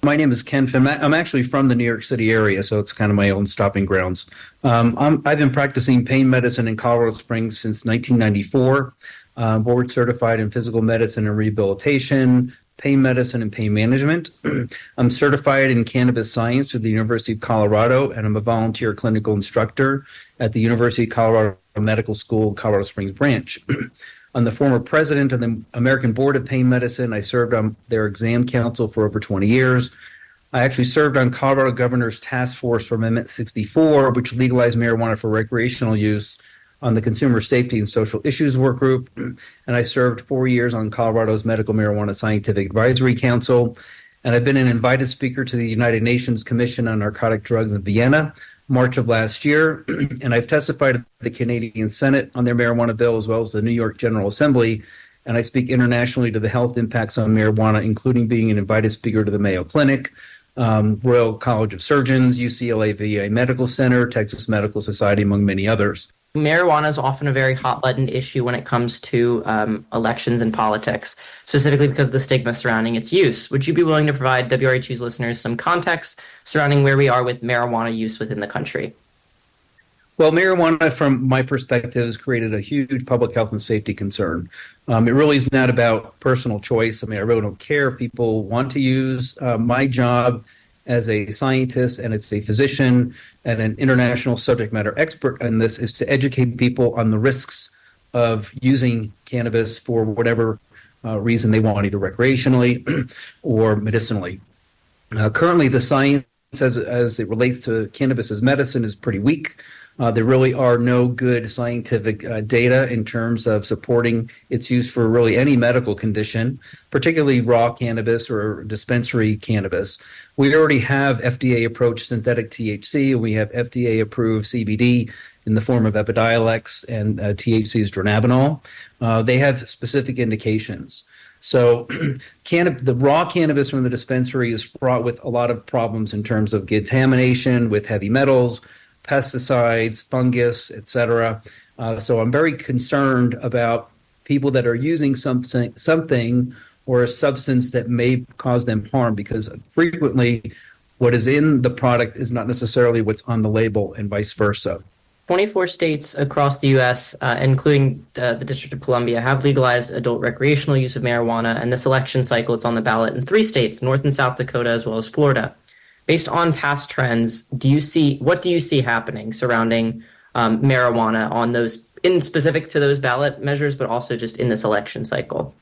My name is Ken Finn. I'm actually from the New York City area, so it's kind of my own stopping grounds. I've been practicing pain medicine in Colorado Springs since 1994, board certified in physical medicine and rehabilitation, pain medicine and pain management. I'm certified in cannabis science through the University of Colorado, and I'm a volunteer clinical instructor at the University of Colorado Medical School, Colorado Springs branch. I'm the former president of the American Board of Pain Medicine. I served on their exam council for over 20 years. I actually served on Colorado Governor's Task Force for Amendment 64, which legalized marijuana for recreational use, on the Consumer Safety and Social Issues Work Group. And I served 4 years on Colorado's Medical Marijuana Scientific Advisory Council. And I've been an invited speaker to the United Nations Commission on Narcotic Drugs in Vienna, March of last year, and I've testified at the Canadian Senate on their marijuana bill as well as the New York General Assembly, and I speak internationally to the health impacts on marijuana, including being an invited speaker to the Mayo Clinic, Royal College of Surgeons, UCLA VA Medical Center, Texas Medical Society, among many others. Marijuana is often a very hot-button issue when it comes to elections and politics, specifically because of the stigma surrounding its use. Would you be willing to provide WRHU's listeners some context surrounding where we are with marijuana use within the country? Well, marijuana, from my perspective, has created a huge public health and safety concern. It really is not about personal choice. I mean, I really don't care if people want to use. My job as a scientist and as a physician and an international subject matter expert on this is to educate people on the risks of using cannabis for whatever reason they want, either recreationally or medicinally. Currently, the science as it relates to cannabis as medicine is pretty weak. There really are no good scientific data in terms of supporting its use for really any medical condition, particularly raw cannabis or dispensary cannabis. We already have FDA-approved synthetic THC, and we have FDA-approved CBD in the form of Epidiolex, and THC is dronabinol. They have specific indications. So the raw cannabis from the dispensary is fraught with a lot of problems in terms of contamination with heavy metals, pesticides, fungus, etc. So I'm very concerned about people that are using something or a substance that may cause them harm, because frequently what is in the product is not necessarily what's on the label, and vice versa. 24 states across the U.S., including the District of Columbia, have legalized adult recreational use of marijuana, and this election cycle it's on the ballot in 3 states, North and South Dakota, as well as Florida. Based on past trends, what do you see happening surrounding marijuana on those, in specific to those ballot measures, but also just in this election cycle?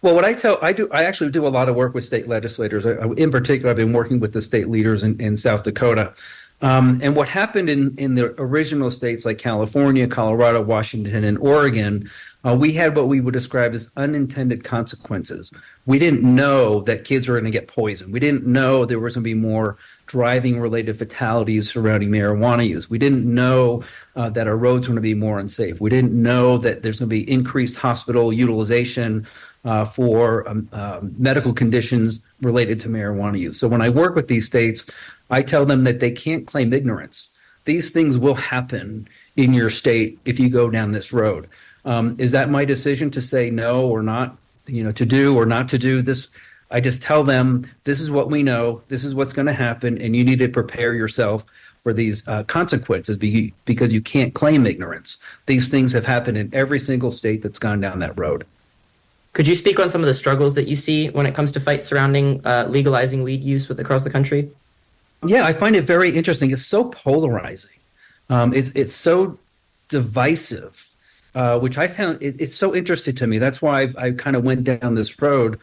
Well, I actually do a lot of work with state legislators. In particular, I've been working with the state leaders in South Dakota. And what happened in the original states like California, Colorado, Washington, and Oregon, we had what we would describe as unintended consequences. We didn't know that kids were going to get poisoned. We didn't know there was going to be more driving-related fatalities surrounding marijuana use. We didn't know that our roads were going to be more unsafe. We didn't know that there's going to be increased hospital utilization for medical conditions related to marijuana use. So when I work with these states, I tell them that they can't claim ignorance. These things will happen in your state if you go down this road. Is that my decision to say no or not, to do or not to do this? I just tell them, this is what we know, this is what's going to happen, and you need to prepare yourself for these consequences because you can't claim ignorance. These things have happened in every single state that's gone down that road. Could you speak on some of the struggles that you see when it comes to fights surrounding legalizing weed use across the country? Yeah, I find it very interesting. It's so polarizing. It's so divisive. Which I found it's so interesting to me. That's why I kind of went down this road,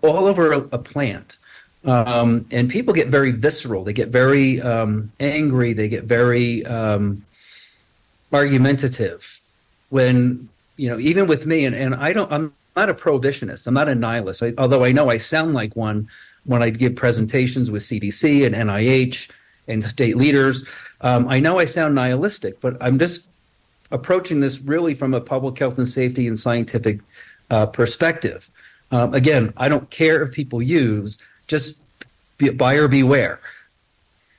all over a plant. And people get very visceral. They get very angry. They get very argumentative when, even with me, and I'm not a prohibitionist. I'm not a nihilist, although I know I sound like one when I give presentations with CDC and NIH and state leaders. I know I sound nihilistic, but I'm just approaching this really from a public health and safety and scientific perspective. Again, I don't care if people use, just buyer beware.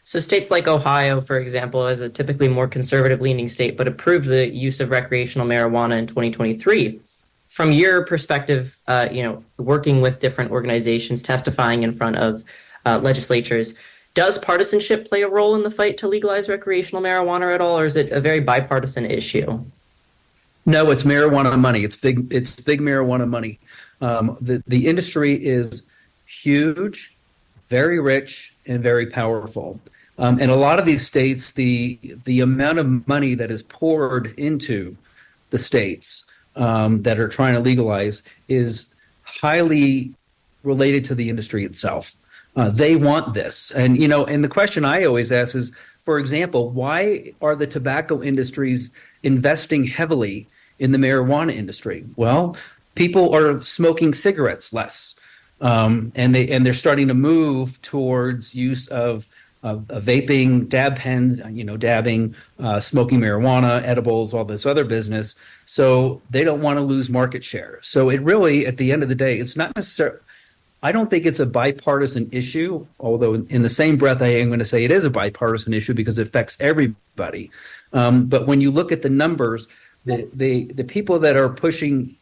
So states like Ohio, for example, is a typically more conservative-leaning state, but approved the use of recreational marijuana in 2023. From your perspective, working with different organizations, testifying in front of legislatures, does partisanship play a role in the fight to legalize recreational marijuana at all, or is it a very bipartisan issue? No, it's marijuana money. It's big marijuana money. The industry is huge, very rich, and very powerful. And a lot of these states, the amount of money that is poured into the states that are trying to legalize is highly related to the industry itself. They want this. And, and the question I always ask is, for example, why are the tobacco industries investing heavily in the marijuana industry? Well, people are smoking cigarettes less. And they're starting to move towards use of vaping, dab pens, dabbing, smoking marijuana, edibles, all this other business. So they don't want to lose market share. So it really, at the end of the day, it's not necessarily, I don't think it's a bipartisan issue, although in the same breath I am going to say it is a bipartisan issue because it affects everybody. But when you look at the numbers, the people that are pushing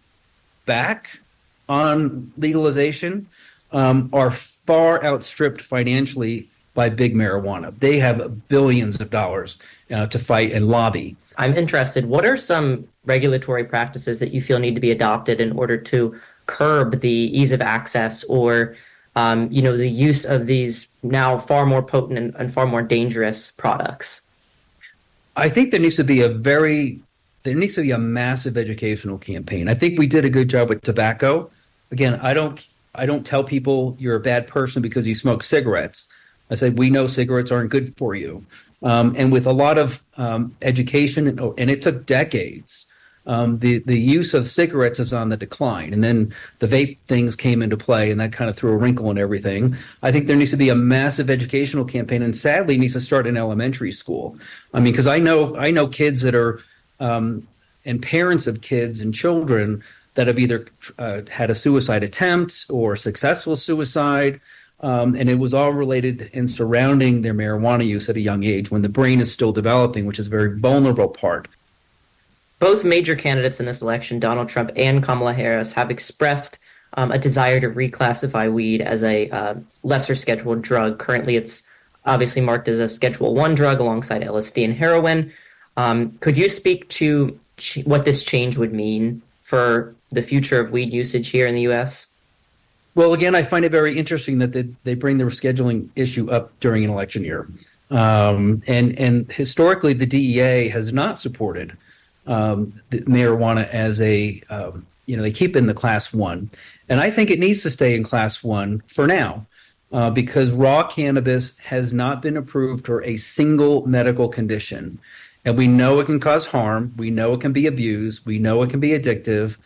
back on legalization are far outstripped financially by big marijuana. They have billions of dollars to fight and lobby. I'm interested. What are some regulatory practices that you feel need to be adopted in order to curb the ease of access or, the use of these now far more potent and far more dangerous products? I think there needs to be a massive educational campaign. I think we did a good job with tobacco. Again, I don't tell people you're a bad person because you smoke cigarettes. I say we know cigarettes aren't good for you. And with a lot of education, and it took decades, the use of cigarettes is on the decline. And then the vape things came into play, and that kind of threw a wrinkle in everything. I think there needs to be a massive educational campaign, and sadly, it needs to start in elementary school. I mean, because I know kids that are and parents of kids and children that have either had a suicide attempt or successful suicide. And it was all related and surrounding their marijuana use at a young age when the brain is still developing, which is a very vulnerable part. Both major candidates in this election, Donald Trump and Kamala Harris, have expressed a desire to reclassify weed as a lesser scheduled drug. Currently, it's obviously marked as a Schedule I drug alongside LSD and heroin. Could you speak to what this change would mean for the future of weed usage here in the U.S.? Well, again, I find it very interesting that they bring the rescheduling issue up during an election year. And historically, the DEA has not supported the marijuana as they keep it in the Class 1. And I think it needs to stay in Class 1 for now. because raw cannabis has not been approved for a single medical condition. And we know it can cause harm. We know it can be abused. We know it can be addictive.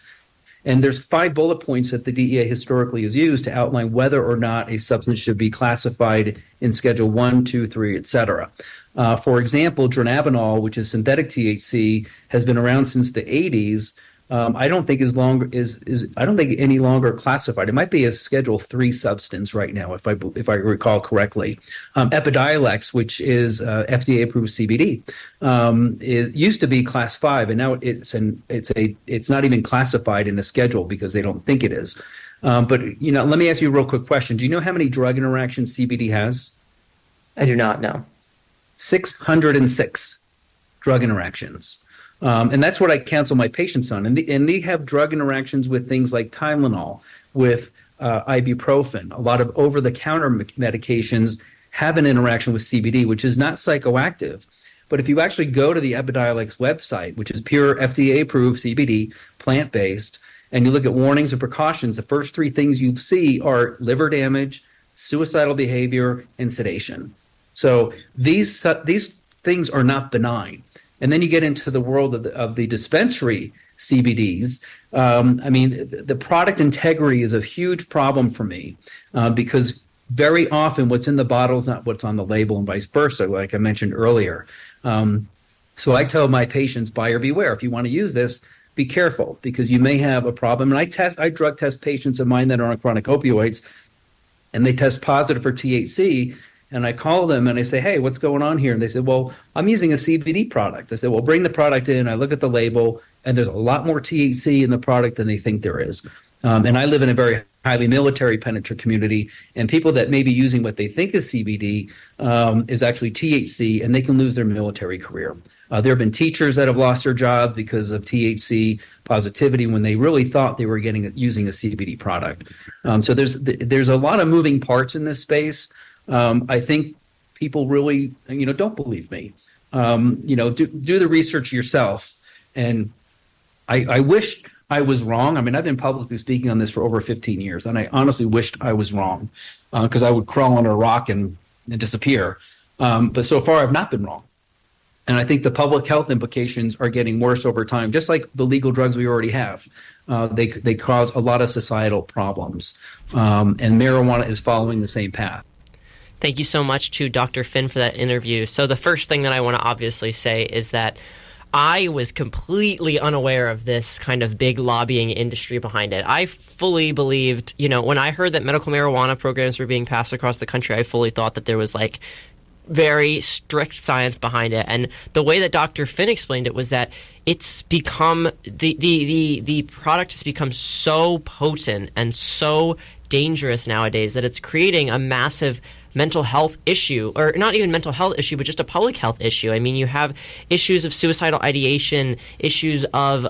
And there's 5 bullet points that the DEA historically has used to outline whether or not a substance should be classified in Schedule 1, 2, 3, et cetera. For example, dronabinol, which is synthetic THC, has been around since the 80s. I don't think I don't think any longer classified. It might be a Schedule 3 substance right now, if I recall correctly. Epidiolex, which is FDA approved CBD, it used to be Class 5, and now it's not even classified in a schedule because they don't think it is. But let me ask you a real quick question. Do you know how many drug interactions CBD has? I do not know. 606 drug interactions. And that's what I counsel my patients on. And they have drug interactions with things like Tylenol, with ibuprofen. A lot of over-the-counter medications have an interaction with CBD, which is not psychoactive. But if you actually go to the Epidiolex website, which is pure FDA-approved CBD, plant-based, and you look at warnings and precautions, the first 3 things you see are liver damage, suicidal behavior, and sedation. So these things are not benign. And then you get into the world of the dispensary CBDs. The product integrity is a huge problem for me because very often what's in the bottle is not what's on the label and vice versa, like I mentioned earlier. So I tell my patients, buyer beware. If you want to use this, be careful because you may have a problem. And I drug test patients of mine that are on chronic opioids, and they test positive for THC. And I call them and I say, hey, what's going on here? And they say, well, I'm using a CBD product. I said, well, bring the product in. I look at the label, and there's a lot more THC in the product than they think there is. And I live in a very highly military penetrant community, and people that may be using what they think is CBD is actually THC, and they can lose their military career. There have been teachers that have lost their job because of THC positivity when they really thought they were using a CBD product. So there's a lot of moving parts in this space. I think people really, don't believe me. Do the research yourself. And I wish I was wrong. I mean, I've been publicly speaking on this for over 15 years, and I honestly wished I was wrong because I would crawl under a rock and disappear. But so far, I've not been wrong. And I think the public health implications are getting worse over time, just like the legal drugs we already have. They cause a lot of societal problems. And marijuana is following the same path. Thank you so much to Dr. Finn for that interview. So the first thing that I want to obviously say is that I was completely unaware of this kind of big lobbying industry behind it. I fully believed, when I heard that medical marijuana programs were being passed across the country, I fully thought that there was very strict science behind it. And the way that Dr. Finn explained it was that it's become the product has become so potent and so dangerous nowadays that it's creating a massive mental health issue, or not even mental health issue, but just a public health issue. I mean, you have issues of suicidal ideation, issues of,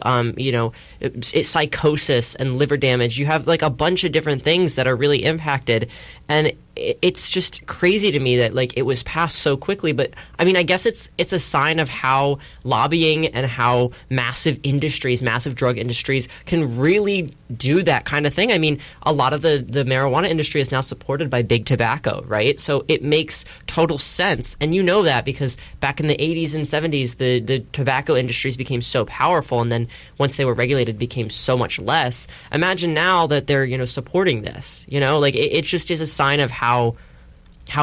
psychosis and liver damage. You have a bunch of different things that are really impacted. And it's just crazy to me that it was passed so quickly. But I mean, I guess it's a sign of how lobbying and how massive drug industries can really do that kind of thing. I mean, a lot of the marijuana industry is now supported by big tobacco, right? So it makes total sense. And you know that because back in the 80s and 70s, the tobacco industries became so powerful. And then once they were regulated, became so much less. Imagine now that they're, supporting this, it just is a sign of how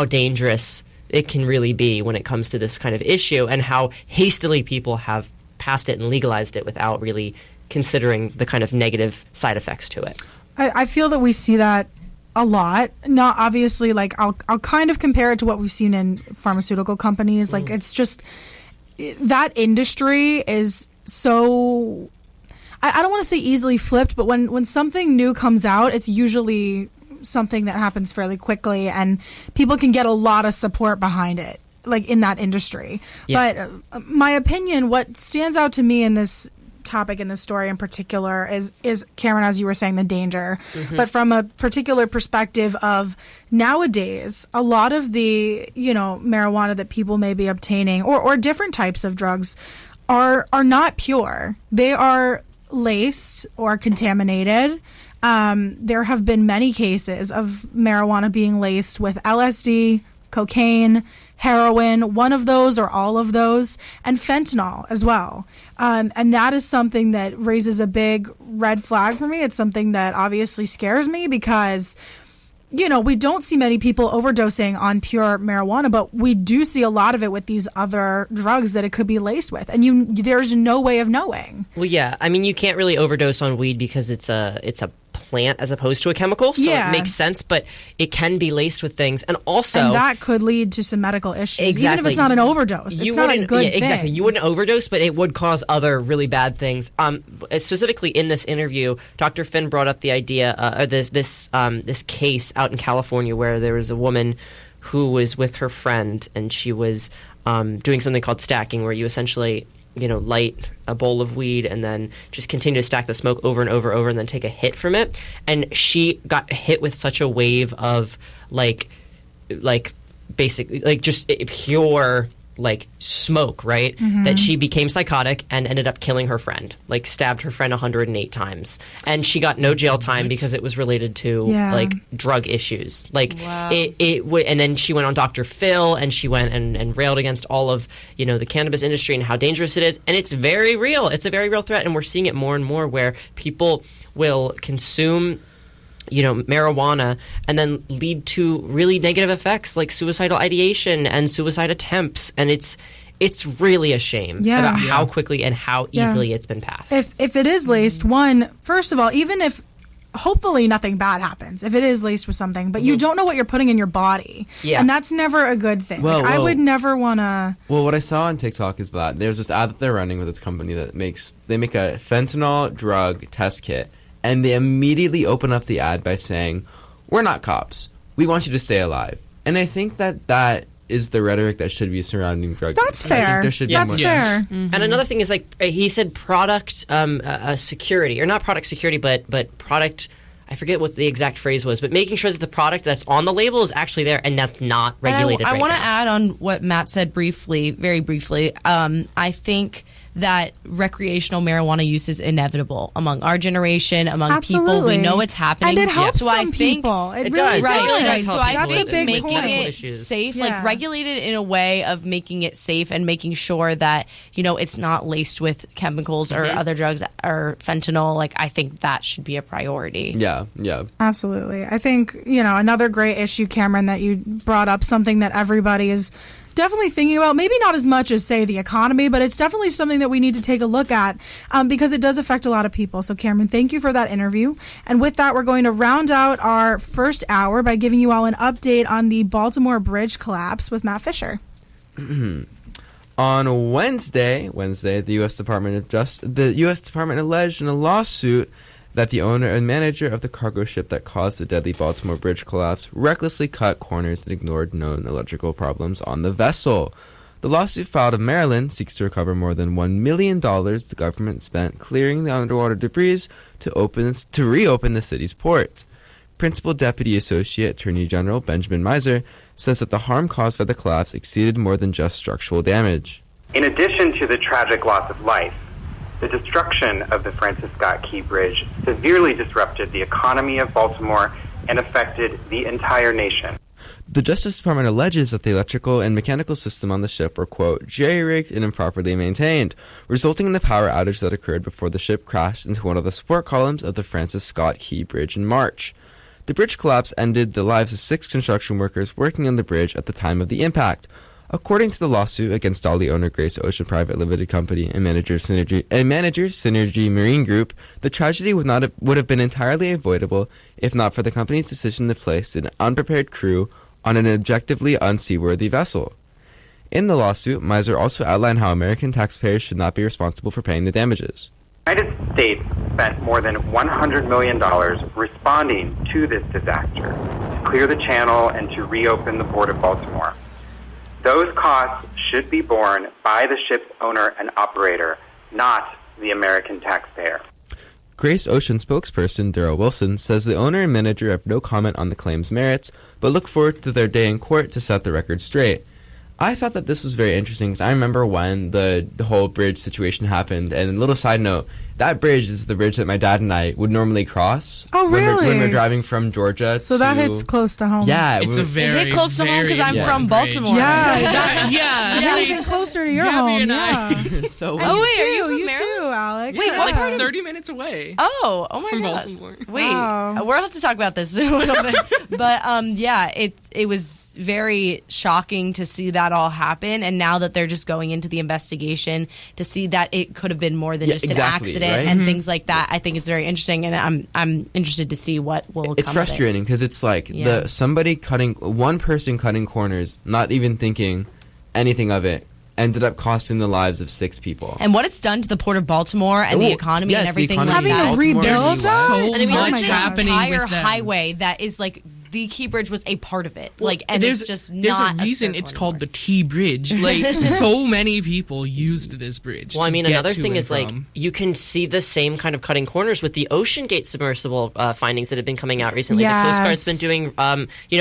dangerous it can really be when it comes to this kind of issue and how hastily people have passed it and legalized it without really considering the kind of negative side effects to it. I feel that we see that a lot. Not obviously, I'll kind of compare it to what we've seen in pharmaceutical companies. It's just that industry is so, I don't want to say easily flipped, but when something new comes out, it's usually something that happens fairly quickly and people can get a lot of support behind it, in that industry. Yeah. But my opinion, what stands out to me in this topic, in this story in particular, is Cameron, as you were saying, the danger. Mm-hmm. But from a particular perspective of nowadays, a lot of the, marijuana that people may be obtaining or different types of drugs are not pure. They are laced or contaminated there have been many cases of marijuana being laced with LSD, cocaine, heroin, one of those or all of those, and fentanyl as well. And that is something that raises a big red flag for me. It's something that obviously scares me because, you know, we don't see many people overdosing on pure marijuana, but we do see a lot of it with these other drugs that it could be laced with. And there's no way of knowing. Well, yeah. I mean, you can't really overdose on weed because it's a plant as opposed to a chemical, so it makes sense, but it can be laced with things, and that could lead to some medical issues. Even if it's not an overdose, it's not a good thing. Exactly, you wouldn't overdose, but it would cause other really bad things. Specifically in this interview, Dr. Finn brought up the idea, or this case out in California where there was a woman who was with her friend, and she was doing something called stacking, where you essentially light a bowl of weed and then just continue to stack the smoke over and over and then take a hit from it. And she got hit with such a wave of basically just pure smoke, right? Mm-hmm. That she became psychotic and ended up killing her friend, stabbed her friend 108 times. And she got no jail time because it was related to drug issues. Wow. And then she went on Dr. Phil and she went and railed against all of, the cannabis industry and how dangerous it is. And it's very real. It's a very real threat. And we're seeing it more and more where people will consume marijuana and then lead to really negative effects like suicidal ideation and suicide attempts. And it's really a shame about how quickly and how easily it's been passed. If it is laced, first of all, even if hopefully nothing bad happens, if it is laced with something, but you don't know what you're putting in your body. Yeah. And that's never a good thing. I would never want to... Well, what I saw on TikTok is that there's this ad that they're running with this company that they make a fentanyl drug test kit. And they immediately open up the ad by saying, "We're not cops. We want you to stay alive." And I think that is the rhetoric that should be surrounding drug use. That's fair. I think there should be That's more. fair. Mm-hmm. And another thing is he said product security, or not product security, but product. I forget what the exact phrase was, but making sure that the product that's on the label is actually there and that's not regulated. I want to now. add on what Matt said very briefly. I think that recreational marijuana use is inevitable among our generation, among people. We know it's happening. And it helps some people. It really does. Right. does. So I think big making point. it safe, regulated in a way of making it safe and making sure that, it's not laced with chemicals or other drugs or fentanyl. I think that should be a priority. Yeah. Absolutely. I think, another great issue, Cameron, that you brought up, something that everybody is definitely thinking about, maybe not as much as, say, the economy, but it's definitely something that we need to take a look at because it does affect a lot of people. So, Cameron, thank you for that interview. And with that, we're going to round out our first hour by giving you all an update on the Baltimore Bridge collapse with Matt Fisher. On Wednesday, the U.S. Department alleged in a lawsuit that the owner and manager of the cargo ship that caused the deadly Baltimore Bridge collapse recklessly cut corners and ignored known electrical problems on the vessel. The lawsuit filed in Maryland seeks to recover more than $1 million the government spent clearing the underwater debris to reopen the city's port. Principal Deputy Associate Attorney General Benjamin Miser says that the harm caused by the collapse exceeded more than just structural damage. In addition to the tragic loss of life, the destruction of the Francis Scott Key Bridge severely disrupted the economy of Baltimore and affected the entire nation. The Justice Department alleges that the electrical and mechanical system on the ship were, quote, jerry-rigged and improperly maintained, resulting in the power outage that occurred before the ship crashed into one of the support columns of the Francis Scott Key Bridge in March. The bridge collapse ended the lives of 6 construction workers working on the bridge at the time of the impact. According to the lawsuit against Dolly owner Grace Ocean Private Limited Company and manager Synergy Marine Group, the tragedy would have been entirely avoidable if not for the company's decision to place an unprepared crew on an objectively unseaworthy vessel. In the lawsuit, Miser also outlined how American taxpayers should not be responsible for paying the damages. The United States spent more than $100 million responding to this disaster, to clear the channel and to reopen the port of Baltimore. Those costs should be borne by the ship's owner and operator, not the American taxpayer. Grace Ocean spokesperson Daryl Wilson says the owner and manager have no comment on the claim's merits, but look forward to their day in court to set the record straight. I thought that this was very interesting because I remember when the whole bridge situation happened, and a little side note, that bridge is the bridge that my dad and I would normally cross. Oh, really? When we're driving from Georgia. So that hits close to home. Yeah, it hit close to home because I'm from Baltimore. Yeah, even closer to your home. So are you you too, Alex. Wait, what part? 30 minutes away. Oh my from gosh. Baltimore. Wait, we'll have to talk about this in a little bit. But it was very shocking to see that all happen, and now that they're just going into the investigation to see that it could have been more than just an accident and things like that. I think it's very interesting, and I'm interested to see what will come It's frustrating because it's like one person cutting corners, not even thinking anything of it, ended up costing the lives of 6 people. And what it's done to the Port of Baltimore and the economy and everything like that. Having to rebuild so much happening entire with them. highway that is like the Key Bridge was a part of it. And there's it's just there's not a reason circle it's called the Key Bridge. Like so many people used this bridge. Well, I mean, another thing is like you can see the same kind of cutting corners with the Ocean Gate submersible findings that have been coming out recently. Yes. The Coast Guard's been doing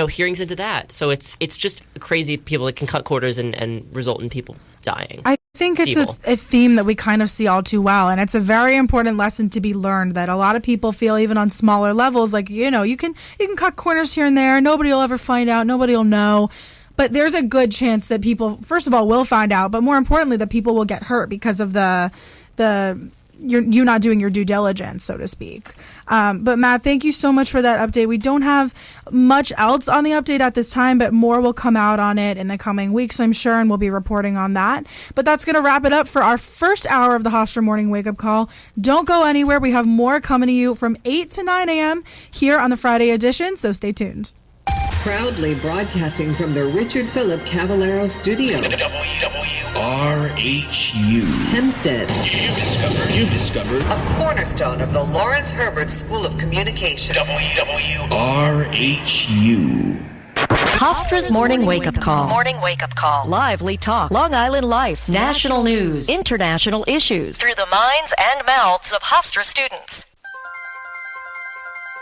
hearings into that. So it's just crazy people that can cut corners and result in people dying. I think it's a theme that we kind of see all too well, and it's a very important lesson to be learned that a lot of people feel even on smaller levels like, you can cut corners here and there, nobody will ever find out, nobody will know. But there's a good chance that people, first of all, will find out, but more importantly, that people will get hurt because of you not doing your due diligence, so to speak. But Matt, thank you so much for that update. We don't have much else on the update at this time, but more will come out on it in the coming weeks, I'm sure, and we'll be reporting on that. But that's going to wrap it up for our first hour of the Hofstra Morning Wake Up Call. Don't go anywhere. We have more coming to you from 8 to 9 a.m. here on the Friday edition, so stay tuned. Proudly broadcasting from the Richard Philip Cavallaro Studio. WRHU. Hempstead. You discovered. A cornerstone of the Lawrence Herbert School of Communication. WRHU. Hofstra's Morning Wake Up Call. Morning Wake Up Call. Lively talk. Long Island life. National news. International issues. Through the minds and mouths of Hofstra students.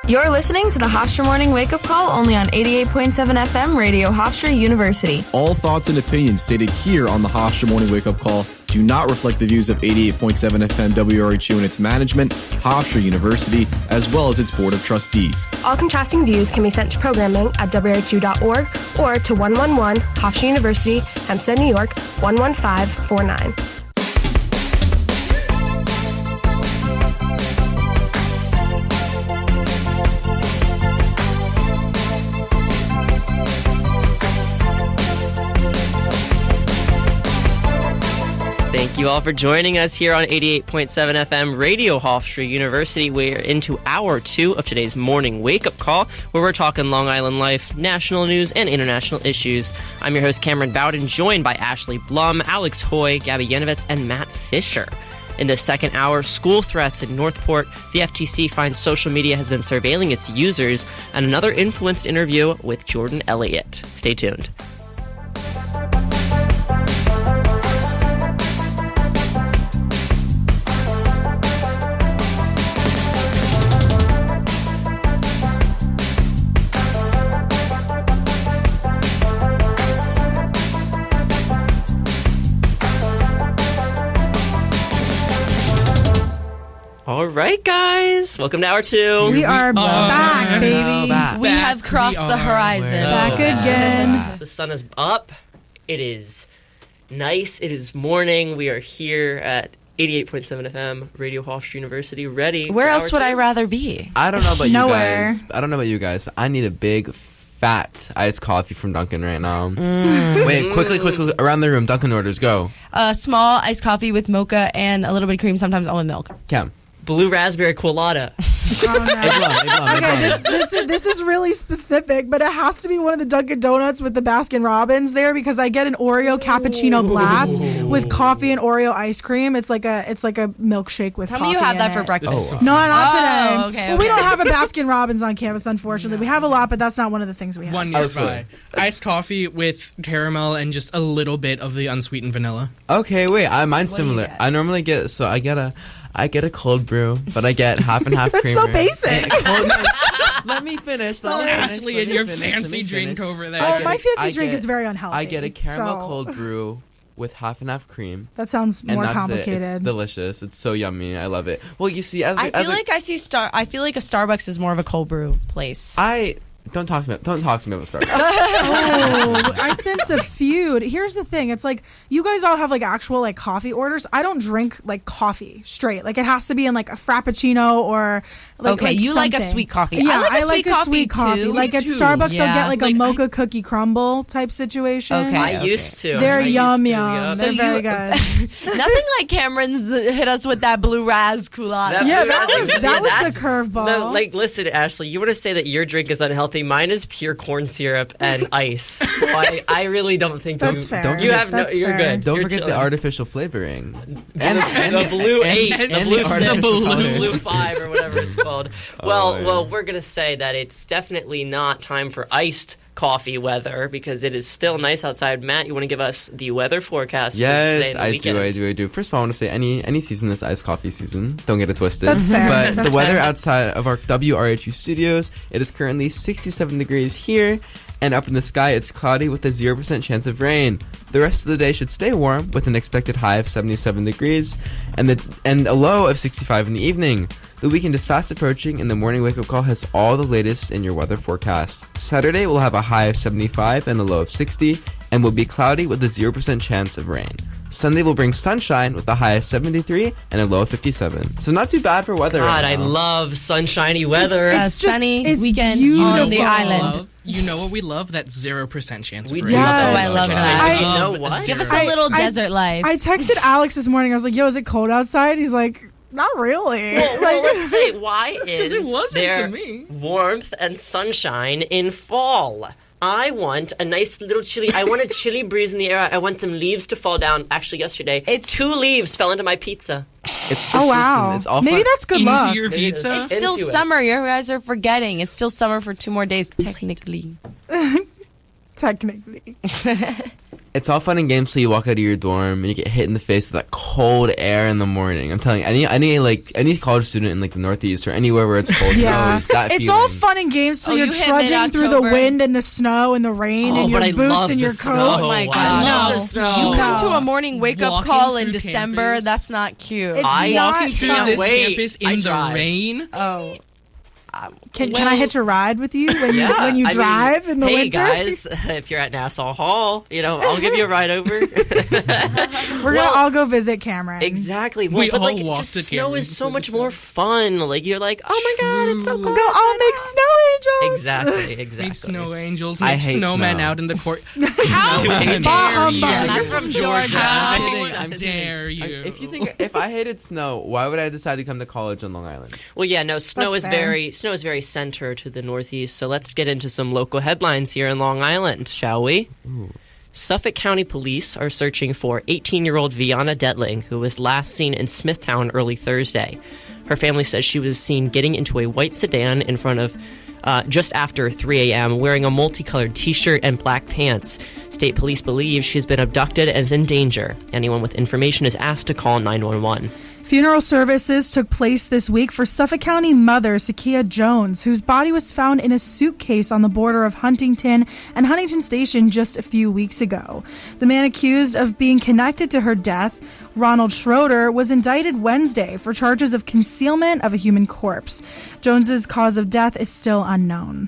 You're listening to the Hofstra Morning Wake Up Call only on 88.7 FM Radio Hofstra University. All thoughts and opinions stated here on the Hofstra Morning Wake Up Call do not reflect the views of 88.7 FM WRHU and its management, Hofstra University, as well as its Board of Trustees. All contrasting views can be sent to programming at WRHU.org or to 111 Hofstra University, Hempstead, New York, 11549. Thank you all for joining us here on 88.7 FM Radio Hofstra University. We're into hour 2 of today's morning wake-up call, where we're talking Long Island life, national news, and international issues. I'm your host, Cameron Bowden, joined by Ashley Blum, Alex Hoy, Gabby Yanovitz, and Matt Fisher. In the second hour, school threats in Northport, the FTC finds social media has been surveilling its users, and another influenced interview with Jordan Elliott. Stay tuned. All right, guys. Welcome to hour 2. We are back, baby. We have crossed the horizon. Back again. The sun is up. It is nice. It is morning. We are here at 88.7 FM Radio Hofstra University, ready. Where else would I rather be? I don't know about Nowhere. you guys. I don't know about you guys, but I need a big, fat iced coffee from Dunkin' right now. Wait, quickly, around the room. Dunkin' orders, go. Small iced coffee with mocha and a little bit of cream, sometimes almond milk. Cam. Blue raspberry colada. This is really specific, but it has to be one of the Dunkin' Donuts with the Baskin Robbins there, because I get an Oreo cappuccino glass with coffee and Oreo ice cream. It's like a milkshake with coffee. Tell me you had that in for it. breakfast. No, not today. Okay, well, we don't have a Baskin Robbins on campus, unfortunately. We have a lot, but that's not one of the things we have. One nearby. Iced coffee with caramel and just a little bit of the unsweetened vanilla. Okay, wait. Mine's similar. I normally get I get a cold brew, but I get half and half creamer. That's so basic. Let me finish. Actually, in your fancy drink over there. Oh, my fancy drink is very unhealthy. I get a caramel cold brew with half and half cream. That sounds And more that's complicated. It's delicious. It's so yummy. I love it. Well, you see, I feel like a Starbucks is more of a cold brew place. Don't talk to me about Starbucks. I sense a feud. Here's the thing. It's like you guys all have like actual like coffee orders. I don't drink like coffee straight. Like it has to be in like a frappuccino or like Okay, you like a something. sweet coffee. Yeah, I like a sweet coffee, too. Like at Me too. Starbucks, Yeah. you'll get like a mocha cookie crumble type situation. Okay. I used to. They're I used yum to, yum. yeah. They're very good. Nothing like Cameron's hit us with that blue raz culotta. That was the curveball. No, like, listen, Ashley, you want to say that your drink is unhealthy. Mine is pure corn syrup and ice. So I really don't think That's you, fair. you have That's you're fair. good. Don't You're forget the chilling. artificial flavoring. And the blue 8, the and blue the 6, artificial the color. blue 5, or whatever it's called. Well, we're going to say that it's definitely not time for iced coffee weather because it is still nice outside. Matt, you want to give us the weather forecast for today Yes, and the I weekend? do. First of all, I want to say any season is iced coffee season. Don't get it twisted. That's fair. But That's the weather fair. outside of our WRHU studios, it is currently 67 degrees here, and up in the sky, it's cloudy with a 0% chance of rain. The rest of the day should stay warm with an expected high of 77 degrees and a low of 65 in the evening. The weekend is fast approaching, and the morning wake-up call has all the latest in your weather forecast. Saturday will have a high of 75 and a low of 60, and will be cloudy with a 0% chance of rain. Sunday will bring sunshine with a high of 73 and a low of 57. So not too bad for weather. God, right I now. love sunshiny weather. It's sunny it's weekend beautiful. on the island. You know what we love? That 0% chance of We rain. do. Yes. Oh, I love that. You know what? Give us a little desert life. I texted Alex this morning. I was like, "Yo, is it cold outside?" He's like, "Not really." Well, let's say, why is it wasn't there to me. warmth and sunshine in fall? I want a nice little chilly. I want a chilly breeze in the air. I want some leaves to fall down. Actually, yesterday, 2 leaves fell into my pizza. Oh wow! It's all Maybe fun. that's good Into luck. your pizza? It's still Into it. summer. You guys are forgetting. It's still summer for 2 more days, technically. Technically, It's all fun and games till you walk out of your dorm and you get hit in the face with that cold air in the morning. I'm telling you, any college student in like the Northeast or anywhere where it's cold yeah, knows that it's feeling. all fun and games till Oh, you're you hit trudging through the mid-October. wind and the snow and the rain Oh, and your but I boots love and the your snow. coat. Oh my I God. love No. the snow. You come to a morning wake-up Walking call through in December. campus. That's not cute. It's I not Walking through can't this wait. campus I in the drive. rain. Oh. Can I hitch a ride with you when Yeah, you I mean, drive in the hey winter? guys, if you're at Nassau Hall, I'll give you a ride over. We're gonna all go visit Cameron. Exactly. Well, We but all like, walked just to snow Cameron is so before much the more fun. Like you're like, oh my God, it's so cold. Go all make snow angels. Exactly. Make snow angels, I make hate snowmen snow. out in the court. How dare dare you. you? I'm from Georgia. How dare you? If I hated snow, why would I decide to come to college on Long Island? Well, yeah, no, snow That's is fair. very center to the Northeast. So let's get into some local headlines here in Long Island, shall we? Suffolk County Police are searching for 18-year-old Vianna Detling, who was last seen in Smithtown early Thursday. Her family says she was seen getting into a white sedan in front of just after 3 a.m., wearing a multicolored T-shirt and black pants. State police believe she's been abducted and is in danger. Anyone with information is asked to call 911. Funeral services took place this week for Suffolk County mother Sakia Jones, whose body was found in a suitcase on the border of Huntington and Huntington Station just a few weeks ago. The man accused of being connected to her death, Ronald Schroeder, was indicted Wednesday for charges of concealment of a human corpse. Jones's cause of death is still unknown.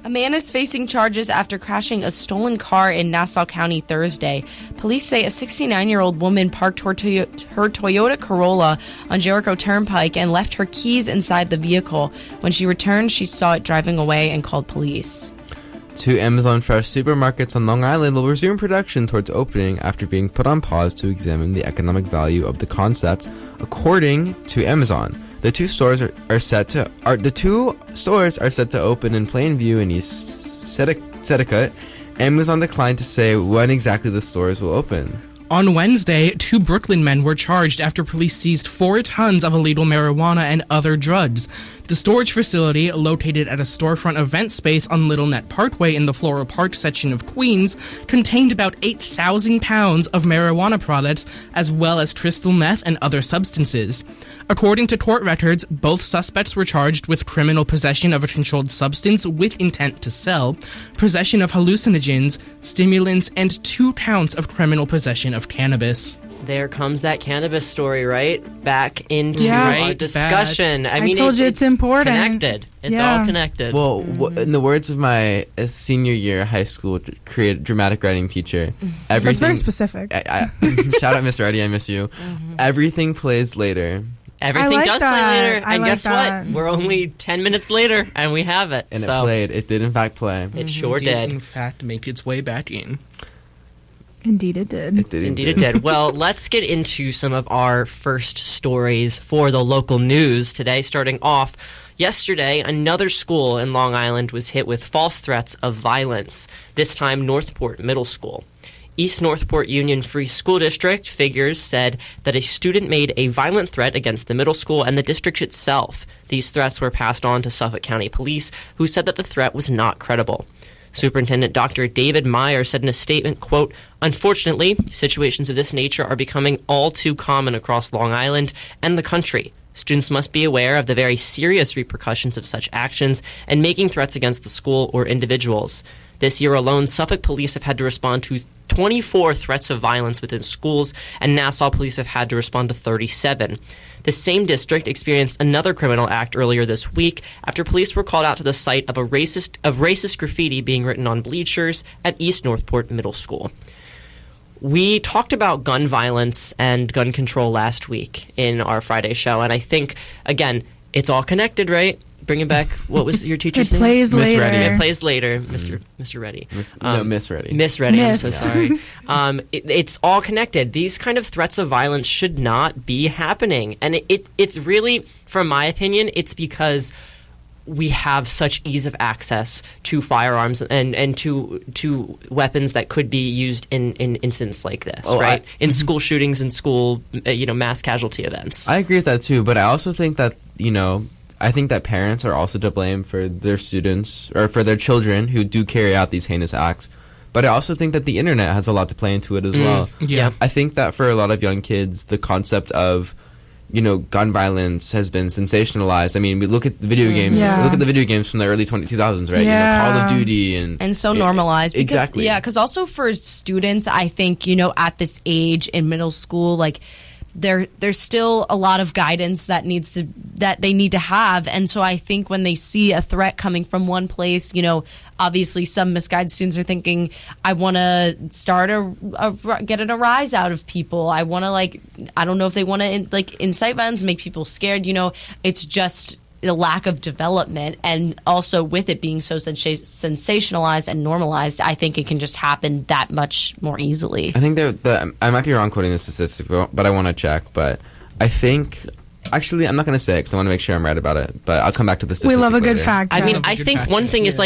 A man is facing charges after crashing a stolen car in Nassau County Thursday. Police say a 69-year-old woman parked her Toyota Corolla on Jericho Turnpike and left her keys inside the vehicle. When she returned, she saw it driving away and called police. 2 Amazon Fresh supermarkets on Long Island will resume production towards opening after being put on pause to examine the economic value of the concept, according to Amazon. The two stores are set to open in Plainview and East Sedicott. Amazon declined to say when exactly the stores will open. On Wednesday, 2 Brooklyn men were charged after police seized 4 tons of illegal marijuana and other drugs. The storage facility, located at a storefront event space on Little Neck Parkway in the Floral Park section of Queens, contained about 8,000 pounds of marijuana products, as well as crystal meth and other substances. According to court records, both suspects were charged with criminal possession of a controlled substance with intent to sell, possession of hallucinogens, stimulants, and 2 counts of criminal possession of cannabis. There comes that cannabis story, right? Back into our discussion. I mean, told you it's important. Connected. It's all connected. Well, in the words of my senior year high school dramatic writing teacher, everything... That's very specific. Shout out Miss Reddy, I miss you. Everything plays later. Everything like does that. play later. I And like guess that. what? We're only 10 minutes later, and we have it. And it played. It did, in fact, play. It sure did. In fact, make its way back in. Indeed it did. Indeed it did. Well, let's get into some of our first stories for the local news today. Starting off, yesterday, another school in Long Island was hit with false threats of violence, this time Northport Middle School. East Northport Union Free School District figures said that a student made a violent threat against the middle school and the district itself. These threats were passed on to Suffolk County Police, who said that the threat was not credible. Superintendent Dr. David Meyer said in a statement, quote, "Unfortunately, situations of this nature are becoming all too common across Long Island and the country. Students must be aware of the very serious repercussions of such actions and making threats against the school or individuals. This year alone, Suffolk police have had to respond to 24 threats of violence within schools, and Nassau police have had to respond to 37. The same district experienced another criminal act earlier this week after police were called out to the site of racist graffiti being written on bleachers at East Northport Middle School. We talked about gun violence and gun control last week in our Friday show, and I think, again, it's all connected, right? Bringing back, what was your teacher's name? Plays Miss later. Reddy. It plays later, Mr. Reddy. Miss Reddy. Miss Reddy, Miss. I'm so sorry. It's all connected. These kind of threats of violence should not be happening. And it's really, from my opinion, it's because we have such ease of access to firearms and to weapons that could be used in incidents like this, right? In school shootings and school, mass casualty events. I agree with that too, but I also think that, I think that parents are also to blame for their students or for their children who do carry out these heinous acts. But I also think that the internet has a lot to play into it as well. Yeah. I think that for a lot of young kids, the concept of, gun violence has been sensationalized. I mean, we look at the video games. Yeah. Look at the video games from the early 2000s, right? Yeah. Call of Duty and so normalized. Because, exactly. Yeah, because also for students, I think, at this age in middle school, like, there's still a lot of guidance that they need to have, and so I think when they see a threat coming from one place, obviously some misguided students are thinking, I want to start get a rise out of people. I want to I don't know if they want to incite violence, make people scared. It's just the lack of development, and also with it being so sensationalized and normalized, I think it can just happen that much more easily. I think I might be wrong quoting the statistic, but I want to check. But I think, actually, I'm not going to say it because I want to make sure I'm right about it. But I'll come back to the statistic. We love a good later. fact check. I mean, I think one thing is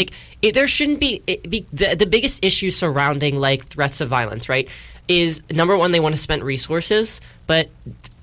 there shouldn't be the biggest issue surrounding threats of violence, right? Is number one, they want to spend resources, but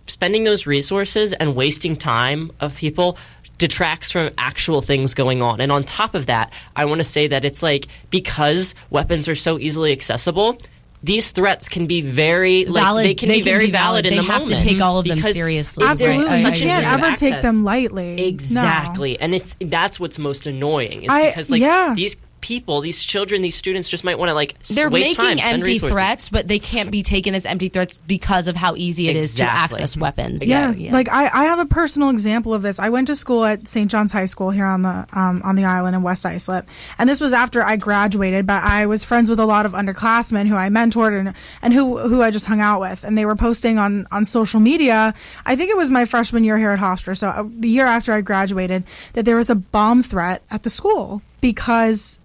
spending those resources and wasting time of people detracts from actual things going on. And on top of that, I want to say that it's because weapons are so easily accessible, these threats can be very valid. They can be very valid in the moment. They have to take all of them seriously. Absolutely, you can't ever access. take them lightly. Exactly, No. and that's what's most annoying is because these people, these children, these students just might want to they're waste making time, spend empty resources. threats, but they can't be taken as empty threats because of how easy it is to access weapons. Yeah. I have a personal example of this. I went to school at St. John's High School here on the island in West Islip, and this was after I graduated. But I was friends with a lot of underclassmen who I mentored and who I just hung out with, and they were posting on social media. I think it was my freshman year here at Hofstra, so the year after I graduated, that there was a bomb threat at the school because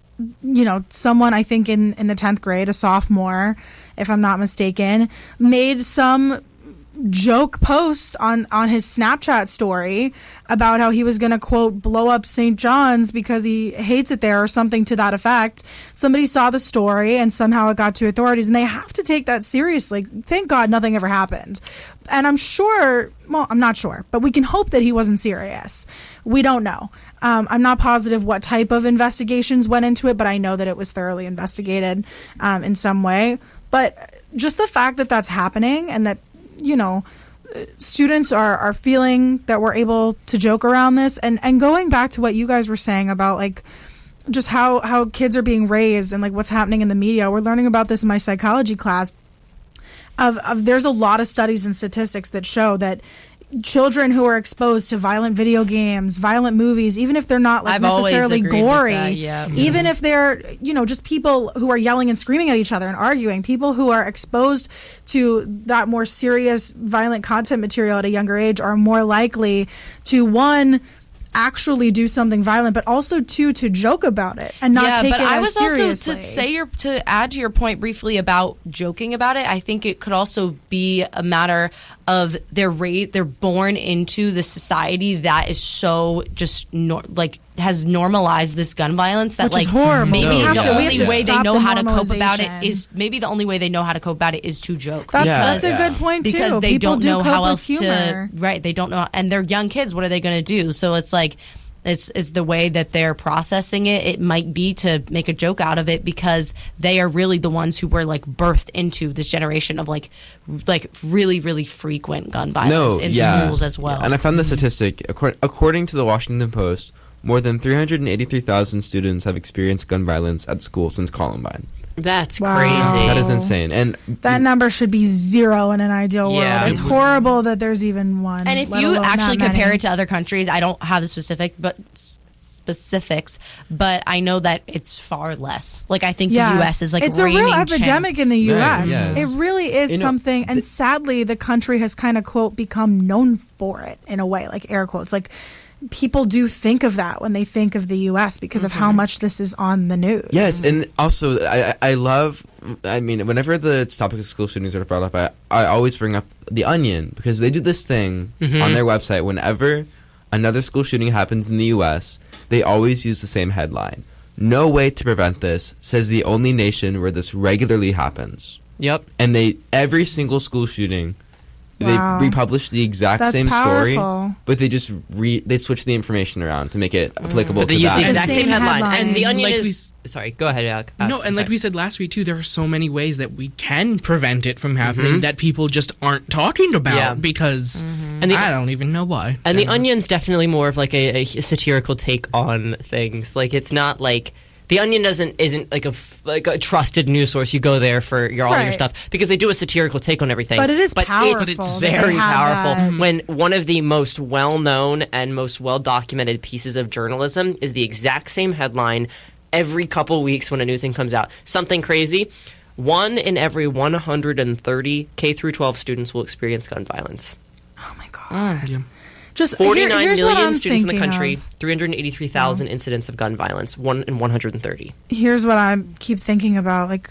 someone, I think in the 10th grade, a sophomore, if I'm not mistaken, made some joke post on his Snapchat story about how he was going to, quote, blow up St. John's because he hates it there or something to that effect. Somebody saw the story and somehow it got to authorities, and they have to take that seriously. Thank God nothing ever happened. And I'm not sure, but we can hope that he wasn't serious. We don't know. I'm not positive what type of investigations went into it, but I know that it was thoroughly investigated in some way. But just the fact that that's happening and that, students are feeling that we're able to joke around this, and going back to what you guys were saying about like just how kids are being raised and like what's happening in the media. We're learning about this in my psychology class. There's a lot of studies and statistics that show that children who are exposed to violent video games, violent movies, even if they're not like necessarily gory, even if they're, just people who are yelling and screaming at each other and arguing, people who are exposed to that more serious violent content material at a younger age are more likely to, one, actually do something violent, but also to joke about it and not take it as seriously. Also to add to your point briefly about joking about it, I think it could also be a matter of they're born into the society that is so just has normalized this gun violence that which is horrible. Maybe the only way they know how to cope about it is to joke. That's a good point too. Because they People don't know how else humor. they don't know, and they're young kids. What are they going to do? So it's like it's the way that they're processing it. It might be to make a joke out of it because they are really the ones who were like birthed into this generation of like really, really frequent gun violence in schools as well. Yeah. And I found the statistic according to the Washington Post. More than 383,000 students have experienced gun violence at school since Columbine. That's Wow. crazy. That is insane. And that number should be 0 in an ideal world. It's horrible that there's even one. And if you actually compare it to other countries, I don't have the specifics, but I know that it's far less. Like I think the U.S. is like it's a real epidemic in the U.S. Right, yes. It really is something, and sadly, the country has kind of quote become known for it in a way, like air quotes, like. People do think of that when they think of the U.S. because of how much this is on the news. Yes, and also I love. I mean, whenever the topic of school shootings are brought up, I always bring up The Onion because they do this thing on their website. Whenever another school shooting happens in the U.S., they always use the same headline: "No way to prevent this," says the only nation where this regularly happens. Yep. And every single school shooting. Wow. They republish the exact That's same powerful. story, but they just they switch the information around to make it applicable But they to use that. the exact same headline. And The Onion Like is... Sorry, go ahead, Alex. No, and like we said last week, too, there are so many ways that we can prevent it from happening that people just aren't talking about because I don't even know why. And The Onion's definitely more of like a satirical take on things. Like, it's not like... The Onion isn't like a trusted news source. You go there for all your stuff because they do a satirical take on everything. But it is powerful. It's very powerful when one of the most well-known and most well-documented pieces of journalism is the exact same headline every couple weeks when a new thing comes out. Something crazy. 1 in every 130 K through 12 students will experience gun violence. Oh my God. Yeah. Just 49 here's what million I'm students in the thinking country, of. 383,000 incidents of gun violence, 1 in 130. Here's what I keep thinking about. Like,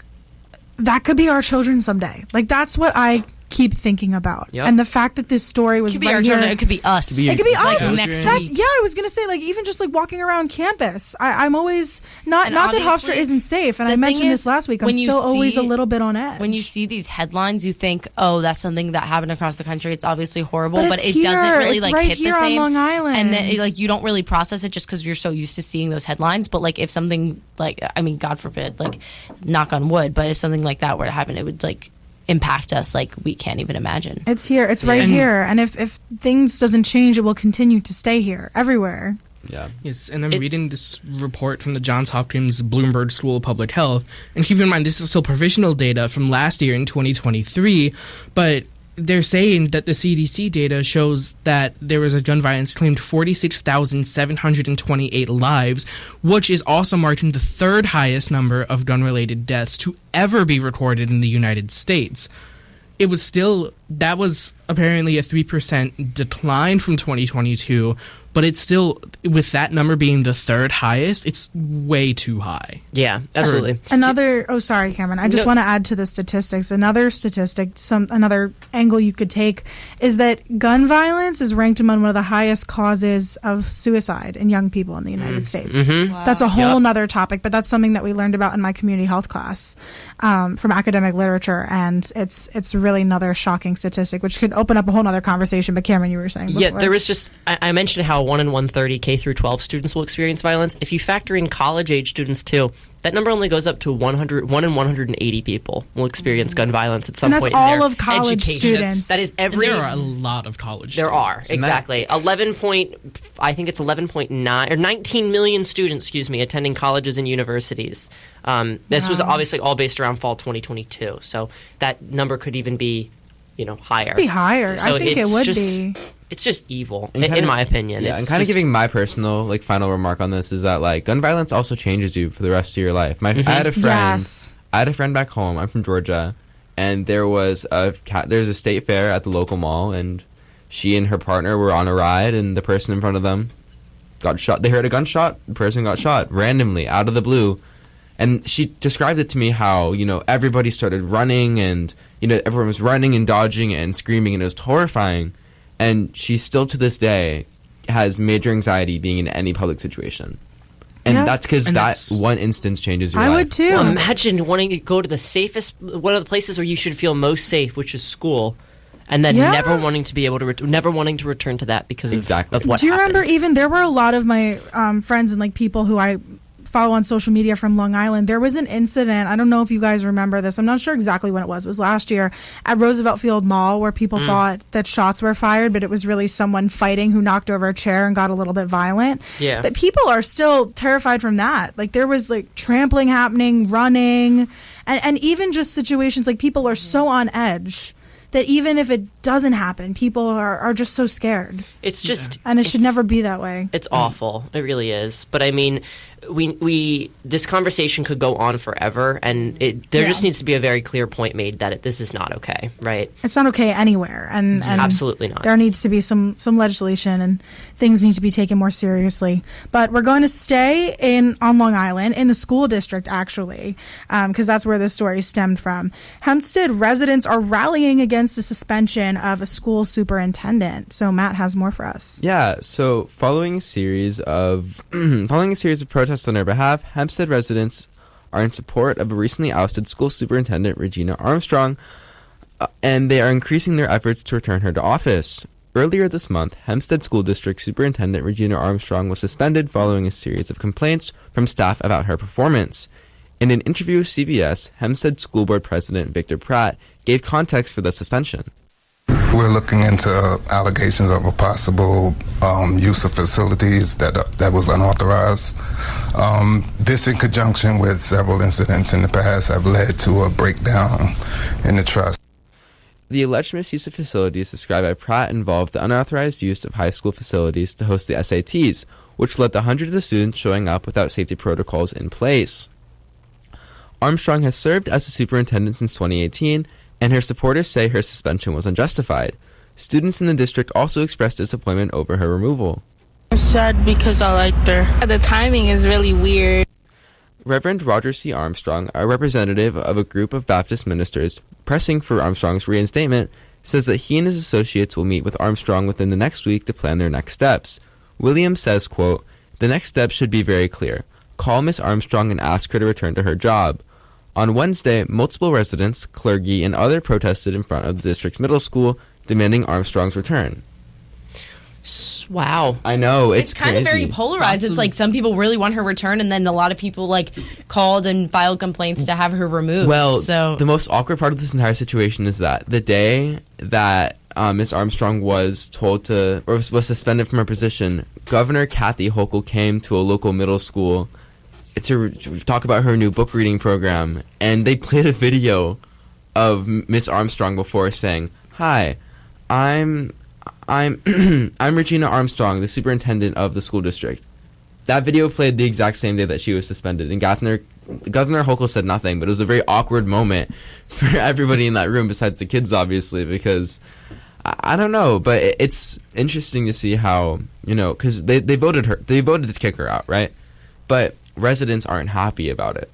that could be our children someday. Like, that's what I keep thinking about. Yep. And the fact that this story was It could be right our here. children. It could be us. It could be Like us. next That's, week. yeah, I was gonna say, like, even just like walking around campus. I'm always not that Hofstra obviously, isn't safe, and the I mentioned thing this is, last week. I'm when you still always a see- little bit on edge. When you see these headlines, you think, "Oh, that's something that happened across the country. It's obviously horrible," But but it's it doesn't here. really It's like right hit the here on same. Long Island. And then like you don't really process it just because you're so used to seeing those headlines. But like if something like, I mean, God forbid, like knock on wood, but if something like that were to happen, it would like impact us like we can't even imagine. It's here. It's right here. And if things doesn't change, it will continue to stay here everywhere. Yeah. Yes, and I'm reading this report from the Johns Hopkins Bloomberg School of Public Health. And keep in mind, this is still provisional data from last year in 2023, but they're saying that the CDC data shows that there was a gun violence claimed 46,728 lives, which is also marking the third highest number of gun-related deaths to ever be recorded in the United States. It was still, that was apparently a 3% decline from 2022, but it's still, with that number being the third highest, it's way too high. Yeah, absolutely. Sorry, Cameron. I just want to add to the statistics. Another angle you could take is that gun violence is ranked among one of the highest causes of suicide in young people in the United States. Mm-hmm. Wow. That's a whole nother topic, but that's something that we learned about in my community health class from academic literature, and it's really another shocking statistic, which could open up a whole nother conversation. But Cameron, you were saying before. Yeah, there was just, I mentioned how 1 in 130 K through 12 students will experience violence. If you factor in college age students too, that number only goes up to 1 in 180 people will experience gun violence at some point in their all of college education. students. That is every. And there are a lot of college There students. are, exactly. 11.9 or 19 million students, attending colleges and universities. This was obviously all based around fall 2022, so that number could even be, higher. Be higher. So I think it would be. It's just evil, in my opinion. Yeah, and kind of giving my personal final remark on this is that gun violence also changes you for the rest of your life. I had a friend. Yes. I had a friend back home. I'm from Georgia, and there's a state fair at the local mall, and she and her partner were on a ride, and the person in front of them got shot. They heard a gunshot. The person got shot randomly out of the blue, and she described it to me how everybody started running, and everyone was running and dodging and screaming, and it was horrifying. And she still, to this day, has major anxiety being in any public situation. And that's because that one instance changes your life. I would too. Well, imagine wanting to go to one of the places where you should feel most safe, which is school, and then never wanting to be able to never wanting to return to that because of what Do you happened. remember even there were a lot of my friends and people who I follow on social media from Long Island. There was an incident, I don't know if you guys remember this, I'm not sure exactly when it was last year, at Roosevelt Field Mall, where people thought that shots were fired, but it was really someone fighting who knocked over a chair and got a little bit violent. Yeah. But people are still terrified from that. There was trampling happening, running, and even just situations people are so on edge that even if it doesn't happen, people are just so scared. It's just... And it should never be that way. It's awful. It really is. But I mean, we this conversation could go on forever, and there just needs to be a very clear point made that this is not okay, right? It's not okay anywhere, and absolutely not. There needs to be some legislation, and things need to be taken more seriously. But we're going to stay on Long Island, in the school district, actually, because that's where this story stemmed from. Hempstead residents are rallying against the suspension of a school superintendent. So Matt has more for us. Yeah. So following a series of protests on their behalf, Hempstead residents are in support of a recently ousted school superintendent, Regina Armstrong, and they are increasing their efforts to return her to office. Earlier this month, Hempstead School District Superintendent Regina Armstrong was suspended following a series of complaints from staff about her performance. In an interview with CBS, Hempstead School Board President Victor Pratt gave context for the suspension. We're looking into allegations of a possible use of facilities that was unauthorized. This, in conjunction with several incidents in the past, have led to a breakdown in the trust. The alleged misuse of facilities described by Pratt involved the unauthorized use of high school facilities to host the SATs, which led to hundreds of students showing up without safety protocols in place. Armstrong has served as the superintendent since 2018, and her supporters say her suspension was unjustified. Students in the district also expressed disappointment over her removal. I'm sad because I liked her. The timing is really weird. Reverend Roger C. Armstrong, a representative of a group of Baptist ministers pressing for Armstrong's reinstatement, says that he and his associates will meet with Armstrong within the next week to plan their next steps. Williams says, quote, "The next step should be very clear. Call Miss Armstrong and ask her to return to her job." On Wednesday, multiple residents, clergy, and others protested in front of the district's middle school, demanding Armstrong's return. Wow. I know, it's kind of very polarized. It's some people really want her return, and then a lot of people called and filed complaints to have her removed. Well, so the most awkward part of this entire situation is that the day that Miss Armstrong was suspended from her position, Governor Kathy Hochul came to a local middle school to talk about her new book reading program, and they played a video of Miss Armstrong before saying, "Hi, I'm Regina Armstrong, the superintendent of the school district." That video played the exact same day that she was suspended, and Governor Hochul said nothing, but it was a very awkward moment for everybody in that room, besides the kids, obviously, because I don't know, but it's interesting to see how, because they voted to kick her out, right? But residents aren't happy about it.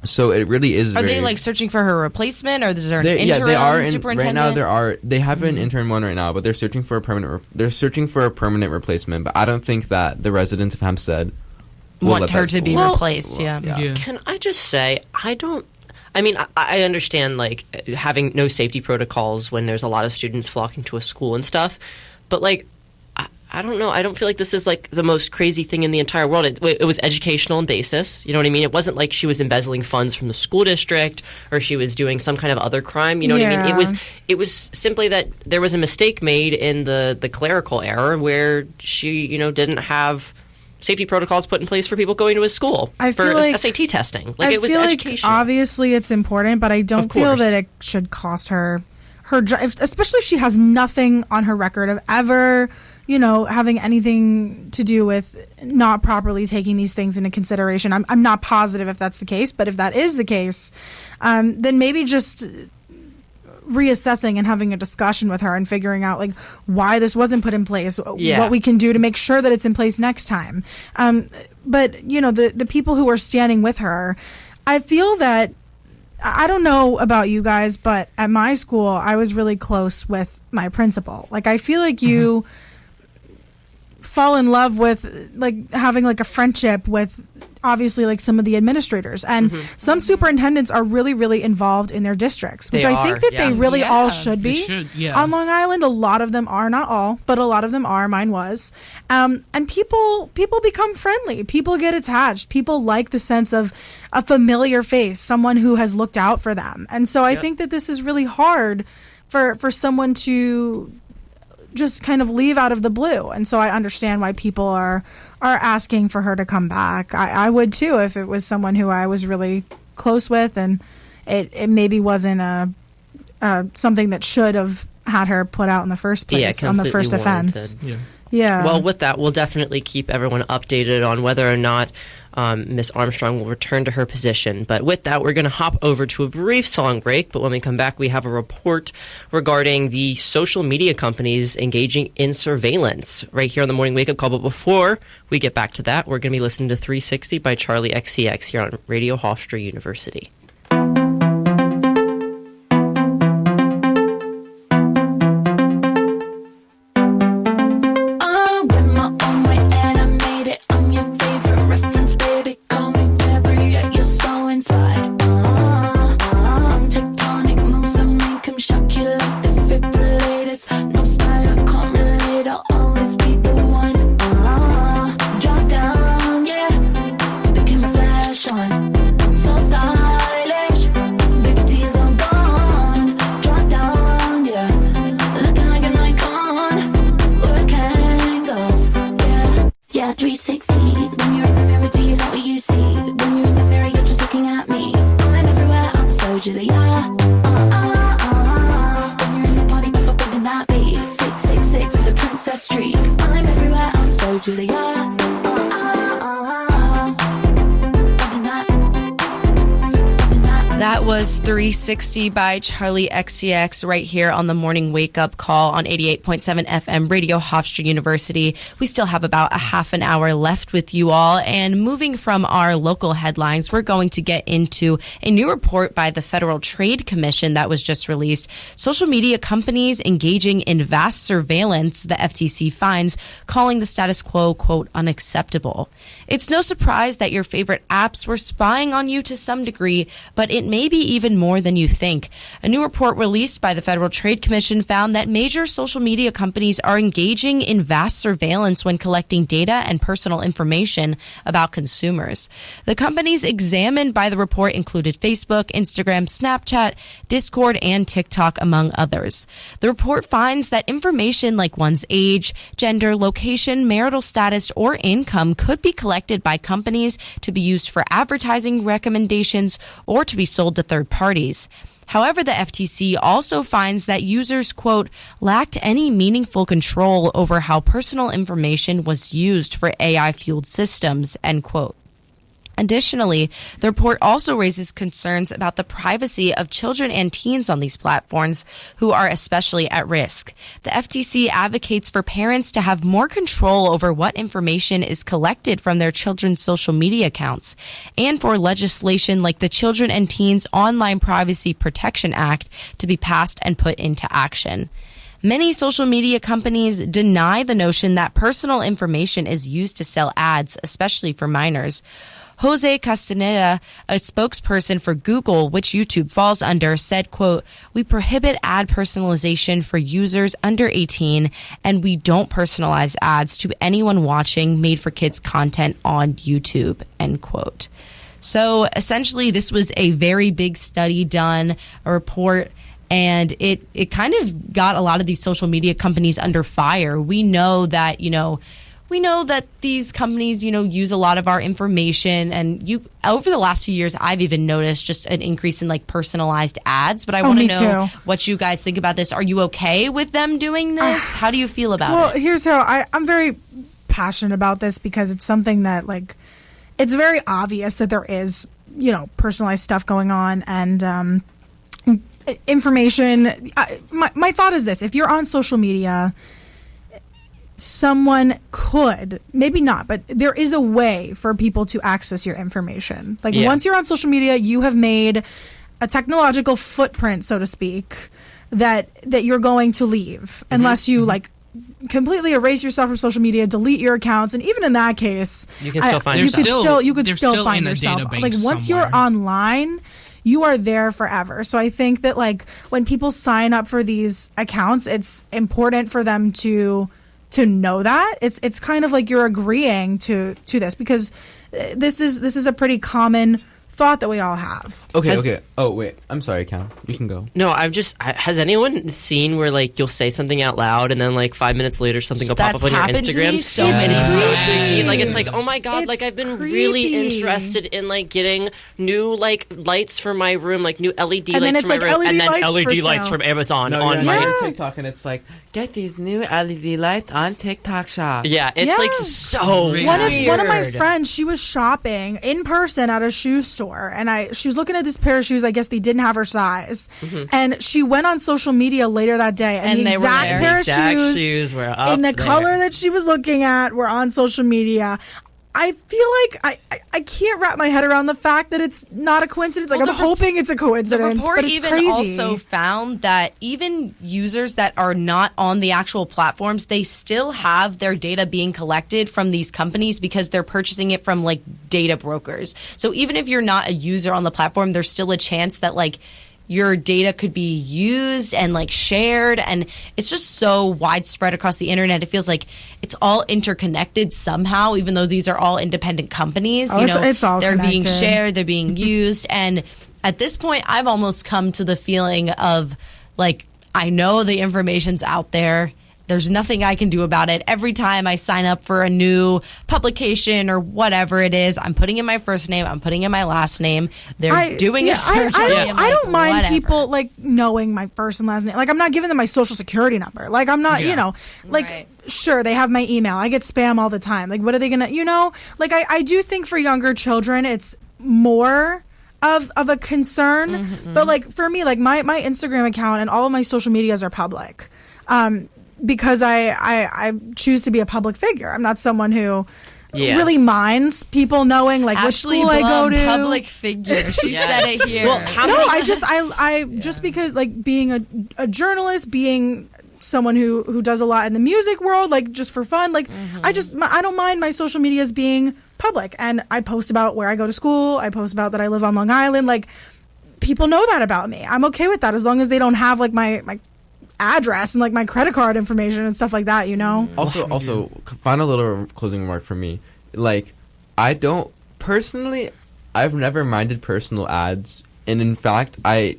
So it really is. Are they searching for her replacement, or is there an interim they are superintendent? Right now they have an interim one right now, but they're searching for a permanent replacement. But I don't think that the residents of Hempstead want her to be replaced. Yeah. Can I just say I understand having no safety protocols when there's a lot of students flocking to a school and stuff, but I don't know. I don't feel like this is the most crazy thing in the entire world. It was educational in basis. You know what I mean? It wasn't like she was embezzling funds from the school district or she was doing some kind of other crime. You know what I mean? It was simply that there was a mistake made in the clerical error where she, didn't have safety protocols put in place for people going to a school for SAT testing. It was educational. Obviously, it's important, but I don't feel that it should cost her job, especially if she has nothing on her record of ever having anything to do with not properly taking these things into consideration. I'm not positive if that's the case, but if that is the case, then maybe just reassessing and having a discussion with her and figuring out why this wasn't put in place, what we can do to make sure that it's in place next time. But the people who are standing with her, I feel that, I don't know about you guys, but at my school, I was really close with my principal. I feel like you fall in love with having a friendship with obviously some of the administrators, and some superintendents are really, really involved in their districts, which I think that they really all should be. On Long Island, a lot of them are, not all, but a lot of them are. Mine was, and people become friendly. People get attached. People like the sense of a familiar face, someone who has looked out for them. And so I think that this is really hard for someone to just kind of leave out of the blue. And so I understand why people are asking for her to come back. I would too if it was someone who I was really close with and it maybe wasn't something that should have had her put out in the first place on the first offense. Yeah. Well, with that, we'll definitely keep everyone updated on whether or not Miss Armstrong will return to her position. But with that, we're going to hop over to a brief song break. But when we come back, we have a report regarding the social media companies engaging in surveillance right here on the Morning Wake Up Call. But before we get back to that, we're going to be listening to 360 by Charlie XCX here on Radio Hofstra University. That was 360 by Charlie XCX right here on the Morning Wake Up Call on 88.7 FM Radio Hofstra University. We still have about a half an hour left with you all. And moving from our local headlines, we're going to get into a new report by the Federal Trade Commission that was just released. Social media companies engaging in vast surveillance, the FTC finds, calling the status quo, quote, unacceptable. It's no surprise that your favorite apps were spying on you to some degree, but it may be even more than you think. A new report released by the Federal Trade Commission found that major social media companies are engaging in vast surveillance when collecting data and personal information about consumers. The companies examined by the report included Facebook, Instagram, Snapchat, Discord, and TikTok, among others. The report finds that information like one's age, gender, location, marital status, or income could be collected by companies to be used for advertising recommendations or to be sold to third parties. However, the FTC also finds that users, quote, lacked any meaningful control over how personal information was used for AI-fueled systems, end quote. Additionally, the report also raises concerns about the privacy of children and teens on these platforms who are especially at risk. The FTC advocates for parents to have more control over what information is collected from their children's social media accounts, and for legislation like the Children and Teens Online Privacy Protection Act to be passed and put into action. Many social media companies deny the notion that personal information is used to sell ads, especially for minors. Jose Castaneda, a spokesperson for Google, which YouTube falls under, said, quote, "We prohibit ad personalization for users under 18, and we don't personalize ads to anyone watching made-for-kids content on YouTube," end quote. So essentially, this was a very big study done, a report, and it kind of got a lot of these social media companies under fire. We know that, these companies, use a lot of our information, and over the last few years, I've even noticed just an increase in like personalized ads. But I want to know what you guys think about this. Are you okay with them doing this? How do you feel about it? Well, here's how I'm very passionate about this, because it's something that it's very obvious that there is, personalized stuff going on, and information. My thought is this: if you're on social media, someone could, maybe not, but there is a way for people to access your information. Once you're on social media, you have made a technological footprint, so to speak, that you're going to leave, unless you completely erase yourself from social media, delete your accounts, and even in that case, you can still find yourself. You could still find yourself. Once you're online, you are there forever. So I think that when people sign up for these accounts, it's important for them to know that it's kind of like you're agreeing to this, because this is a pretty common thought that we all have. Okay. Oh, wait. I'm sorry, Cam. You can go. No, has anyone seen where you'll say something out loud and then 5 minutes later something will pop up on your Instagram? To me so many times. It's like, oh my god, I've been really interested in getting new lights for my room, new LED and lights for my room, LED and then lights LED lights from Amazon on my TikTok, and it's get these new LED lights on TikTok Shop. Yeah, it's so weird. One of my friends, she was shopping in person at a shoe store, and she was looking at this pair of shoes. I guess they didn't have her size, and she went on social media later that day, and the exact pair of shoes were up in the color that she was looking at were on social media. I feel like I can't wrap my head around the fact that it's not a coincidence. I'm hoping it's a coincidence. The report but it's even crazy. also found that even users that are not on the actual platforms, they still have their data being collected from these companies because they're purchasing it from data brokers. So even if you're not a user on the platform, there's still a chance that your data could be used and shared, and it's just so widespread across the internet. It feels like it's all interconnected somehow, even though these are all independent companies. It's all they're connected. Being shared, they're being used, and at this point, I've almost come to the feeling of I know the information's out there. There's nothing I can do about it. Every time I sign up for a new publication or whatever it is, I'm putting in my first name, I'm putting in my last name. They're doing a search. I don't mind people knowing my first and last name. I'm not giving them my social security number. I'm not, sure, they have my email. I get spam all the time. What are they gonna, I do think for younger children, it's more of a concern. But for me, my Instagram account and all of my social medias are public. Because I choose to be a public figure. I'm not someone who really minds people knowing what school I go to. Public figure. She said it here. Well, I just because being a journalist, being someone who does a lot in the music world, just for fun, I don't mind my social medias being public, and I post about where I go to school. I post about that I live on Long Island. People know that about me. I'm okay with that as long as they don't have my address and my credit card information and stuff like that, Also, final little closing remark from me. I don't personally, I've never minded personal ads, and in fact, this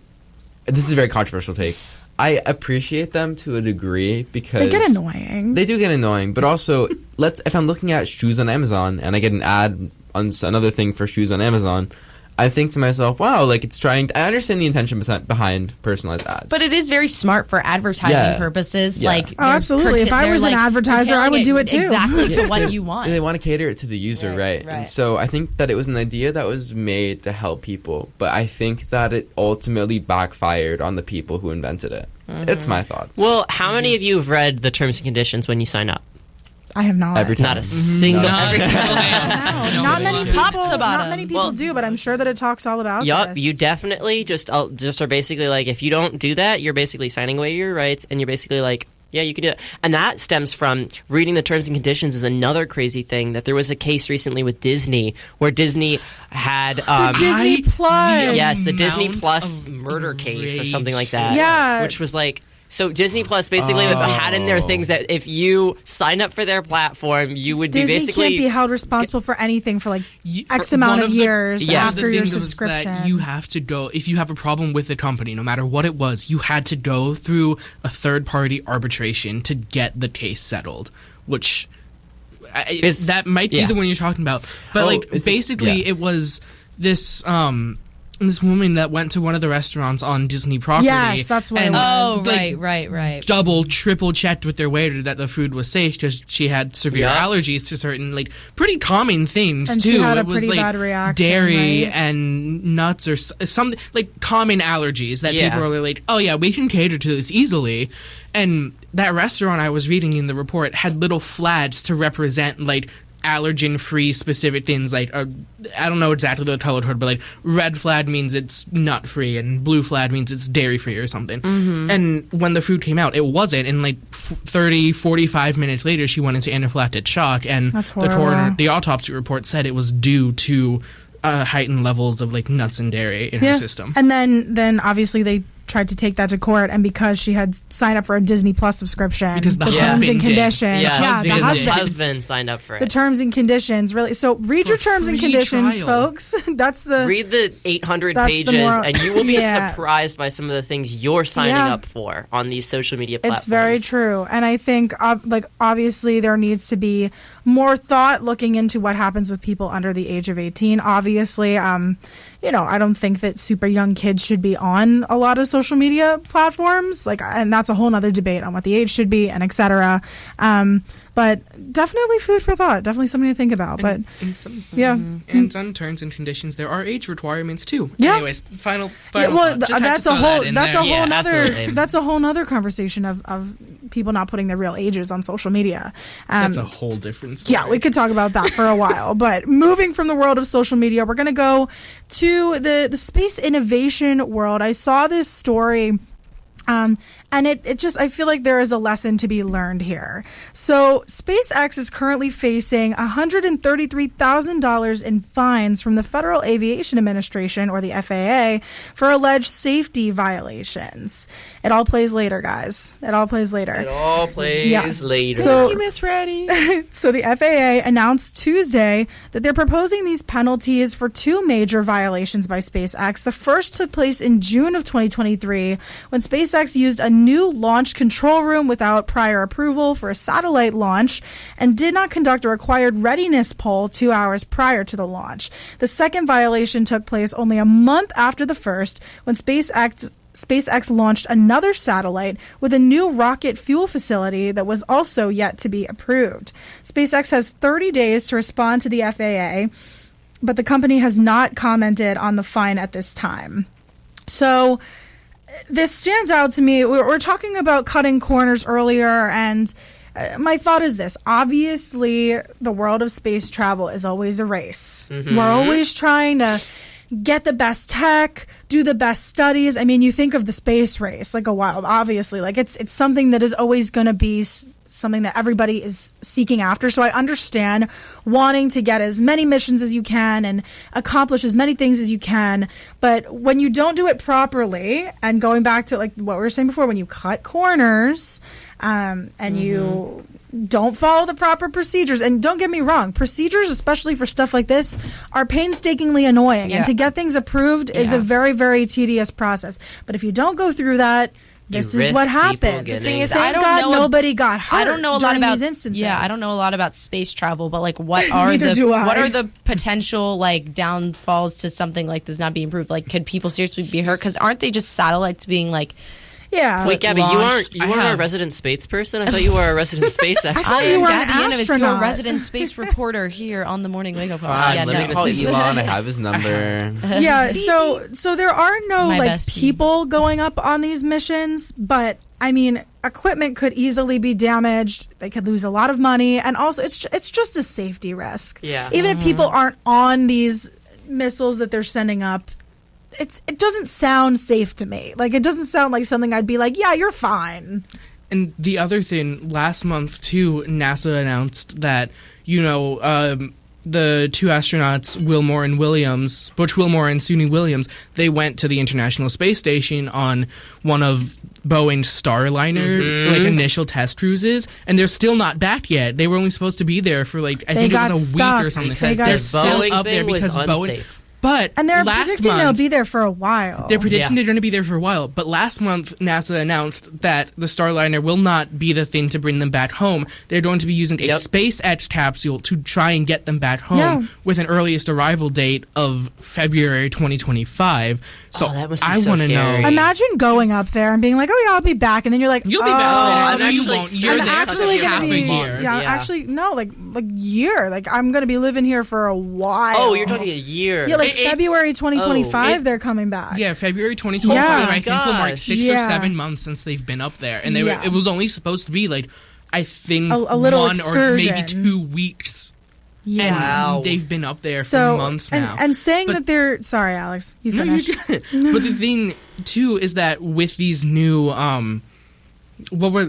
is a very controversial take. I appreciate them to a degree because they get annoying. They do get annoying, but also if I'm looking at shoes on Amazon and I get an ad on another thing for shoes on Amazon, I think to myself, wow, like it's trying to, I understand the intention behind personalized ads. But it is very smart for advertising purposes. Yeah. Like, absolutely. If I was an advertiser, I would do it too. Exactly to what you want. They want to cater it to the user, right? And so I think that it was an idea that was made to help people, but I think that it ultimately backfired on the people who invented it. It's my thoughts. Well, how many of you have read the terms and conditions when you sign up? I have not. Every time. Not a single. Not many people do, but I'm sure that it talks all about Yup, this. you definitely just are basically like, if you don't do that, you're basically signing away your rights, and you're basically like, yeah, you can do that. And that stems from reading the terms and conditions is another crazy thing, that there was a case recently with Disney where Disney had... the Disney Plus. Yes, the Disney Plus murder case or something like that. Yeah. Which was like... So Disney Plus basically had in there things that if you sign up for their platform, you would be Disney basically... can't be held responsible for anything for like X amount of years after your subscription. That you have to go, if you have a problem with the company, no matter what it was, you had to go through a third-party arbitration to get the case settled, which... that might be the one you're talking about. But it was this... this woman that went to one of the restaurants on Disney property. Yes, that's what it was. Right. Double, triple checked with their waiter that the food was safe because she had severe allergies to certain, pretty common things, and too. She had it a was pretty bad reaction, dairy and nuts or some, common allergies that people are like, oh, yeah, we can cater to this easily. And that restaurant I was reading in the report had little flags to represent, allergen-free specific things, I don't know exactly the color code, but red flag means it's nut-free and blue flag means it's dairy-free or something. Mm-hmm. And when the food came out, it wasn't, and 30, 45 minutes later she went into anaphylactic shock, and the autopsy report said it was due to heightened levels of nuts and dairy in her system. And then obviously they tried to take that to court, and because she had signed up for a Disney Plus subscription, because the terms and conditions, the husband signed up for it. The terms and conditions, really. So read your terms and conditions, folks. Read the 800 pages, and you will be surprised by some of the things you're signing up for on these social media platforms. It's very true, and I think obviously there needs to be more thought looking into what happens with people under the age of 18. Obviously, I don't think that super young kids should be on a lot of social media platforms, and that's a whole nother debate on what the age should be and etc. But definitely food for thought, definitely something to think about. But and on terms and conditions, there are age requirements too. Yeah. Anyways, final that's a whole nother conversation of people not putting their real ages on social media. That's a whole different story. Yeah, we could talk about that for a while. But moving from the world of social media, we're going to go to the space innovation world. I saw this story, and it just, I feel like there is a lesson to be learned here. So SpaceX is currently facing $133,000 in fines from the Federal Aviation Administration, or the FAA, for alleged safety violations. It all plays later, guys. It all plays later. later. So, thank you, Miss Reddy. So the FAA announced Tuesday that they're proposing these penalties for two major violations by SpaceX. The first took place in June of 2023 when SpaceX used a new launch control room without prior approval for a satellite launch and did not conduct a required readiness poll 2 hours prior to the launch. The second violation took place only a month after the first when SpaceX launched another satellite with a new rocket fuel facility that was also yet to be approved. SpaceX has 30 days to respond to the FAA, but the company has not commented on the fine at this time. So this stands out to me. We're talking about cutting corners earlier, and my thought is this. Obviously, the world of space travel is always a race. Mm-hmm. We're always trying to get the best tech, do the best studies. I mean, you think of the space race, obviously, it's something that is always going to be something that everybody is seeking after. So I understand wanting to get as many missions as you can and accomplish as many things as you can. But when you don't do it properly, and going back to what we were saying before, when you cut corners and you don't follow the proper procedures, and don't get me wrong, procedures, especially for stuff like this, are painstakingly annoying. Yeah. And to get things approved is a very, very tedious process. But if you don't go through that, this is what happens. The thing is, thank God nobody got hurt. I don't know a lot about these instances. Yeah, I don't know a lot about space travel, but like, what are the potential like downfalls to something like this not being approved? Like, could people seriously be hurt? Because aren't they just satellites being like? Yeah. Wait, Gabby, launched? you are a resident space person? I thought you were a resident space expert. I thought you were an astronaut. Your resident space reporter here on the Morning Wake Up Call. Let me call Elon. I have his number. Yeah, so there are no people going up on these missions, but I mean, equipment could easily be damaged. They could lose a lot of money, and also it's just a safety risk. Yeah. Even if people aren't on these missiles that they're sending up, it doesn't sound safe to me. Like, it doesn't sound like something I'd be like, yeah, you're fine. And the other thing, last month too, NASA announced that, the two astronauts, Butch Wilmore and Suni Williams, they went to the International Space Station on one of Boeing's Starliner initial test cruises, and they're still not back yet. They were only supposed to be there for I think it was a week or something. They're still up there because Boeing. But they're predicting they'll be there for a while. They're predicting they're going to be there for a while. But last month, NASA announced that the Starliner will not be the thing to bring them back home. They're going to be using a SpaceX capsule to try and get them back home with an earliest arrival date of February 2025. So that must be I want to know. Imagine going up there and being like, "Oh yeah, I'll be back," and then you're like, "You'll be back later." No, you won't. You're I'm there actually for gonna half be, a year. Yeah, actually, no, like year. Like, I'm gonna be living here for a while. Oh, you're talking a year. Yeah, like February 2025, they're coming back. Yeah, February 2025. I think will mark 6 or 7 months since they've been up there, and it was only supposed to be I think a little 1 excursion. or maybe 2 weeks. Yeah. And they've been up there for months now. And saying that they're... Sorry, Alex. You finish. No, you're good. But the thing, too, is that with these new... what were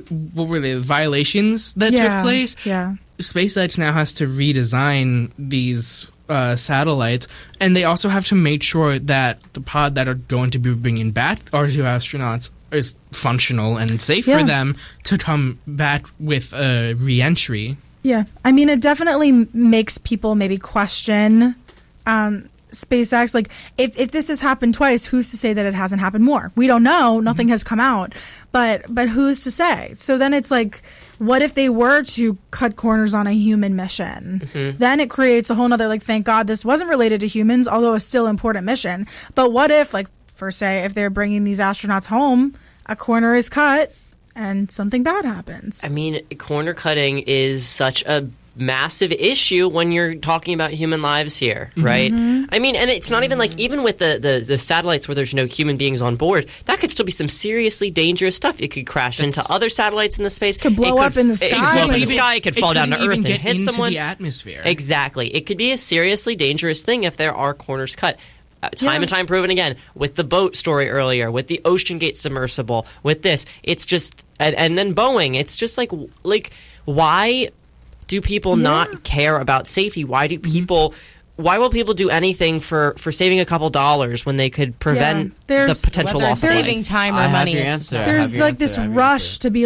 the violations that took place? Yeah. SpaceX now has to redesign these satellites, and they also have to make sure that the pod that are going to be bringing back our two astronauts is functional and safe for them to come back with a re-entry. Yeah, I mean, it definitely makes people maybe question SpaceX. Like, if this has happened twice, who's to say that it hasn't happened more? We don't know. Nothing has come out. But who's to say? So then it's like, what if they were to cut corners on a human mission? Then it creates a whole nother, thank God this wasn't related to humans, although a still important mission. But what if, if they're bringing these astronauts home, a corner is cut, and something bad happens? I mean, corner cutting is such a massive issue when you're talking about human lives here, right? I mean, and it's not even even with the satellites where there's no human beings on board, that could still be some seriously dangerous stuff. It could crash into other satellites in the space. Could blow up in the sky. It could blow up in the sky. It could fall down to Earth and hit into someone. The atmosphere. Exactly. It could be a seriously dangerous thing if there are corners cut. Time and time proven again, with the boat story earlier, with the OceanGate submersible, with this, it's just, and then Boeing, it's just like why do people not care about safety? Why will people do anything for saving a couple dollars when they could prevent the potential loss of life? Saving time or money. There's this rush to be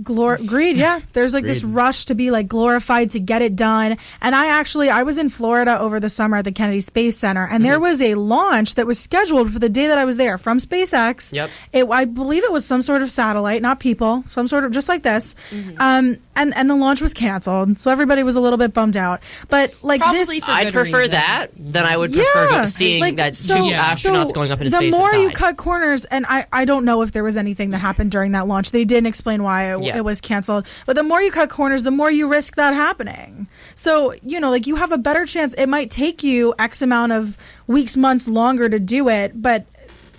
greed. Yeah, there's this rush to be glorified, to get it done. And I was in Florida over the summer at the Kennedy Space Center, and there was a launch that was scheduled for the day that I was there from SpaceX. Yep. I believe it was some sort of satellite, not people, some sort of just like this. And the launch was canceled, so everybody was a little bit bummed out. But I'd prefer that than I would prefer seeing that two astronauts going up into space. The more you cut corners, and I don't know if there was anything that happened during that launch. They didn't explain why it was canceled. But the more you cut corners, the more you risk that happening. So, you have a better chance. It might take you X amount of weeks, months longer to do it, but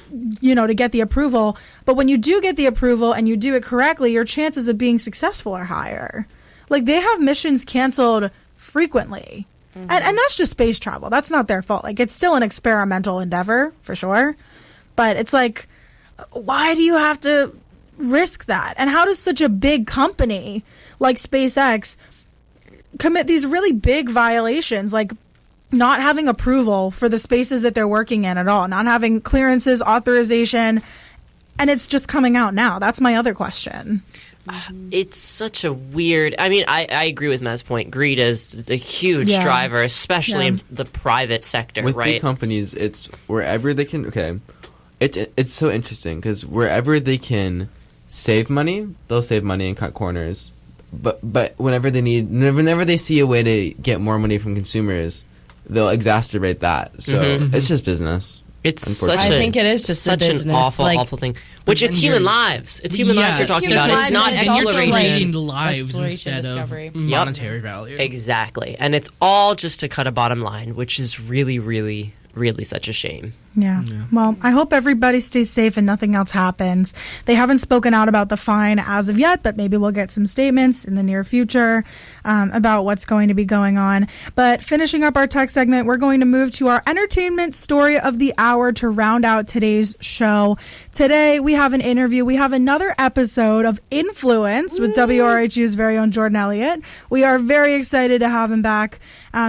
to get the approval. But when you do get the approval and you do it correctly, your chances of being successful are higher. They have missions canceled frequently. And that's just space travel. That's not their fault. It's still an experimental endeavor, for sure. But it's why do you have to risk that? And how does such a big company like SpaceX commit these really big violations, not having approval for the spaces that they're working in at all, not having clearances, authorization, and it's just coming out now? That's my other question. It's such a weird... I mean, I agree with Matt's point. Greed is a huge driver, especially in the private sector, with right? big companies, it's wherever they can... Okay, It's so interesting because wherever they can save money, they'll save money and cut corners. But whenever they see a way to get more money from consumers, they'll exacerbate that. So it's just business. I think it is just such an awful thing. Which it's human lives. It's human lives you're talking about. It's not exploration. Lives instead of monetary value. Exactly. And it's all just to cut a bottom line, which is really, really, really such a shame. Yeah. Well, I hope everybody stays safe and nothing else happens. They haven't spoken out about the fine as of yet, but maybe we'll get some statements in the near future about what's going to be going on. But finishing up our tech segment, we're going to move to our entertainment story of the hour to round out today's show. Today, we have an interview. We have another episode of Influence with WRHU's very own Jordan Elliott. We are very excited to have him back.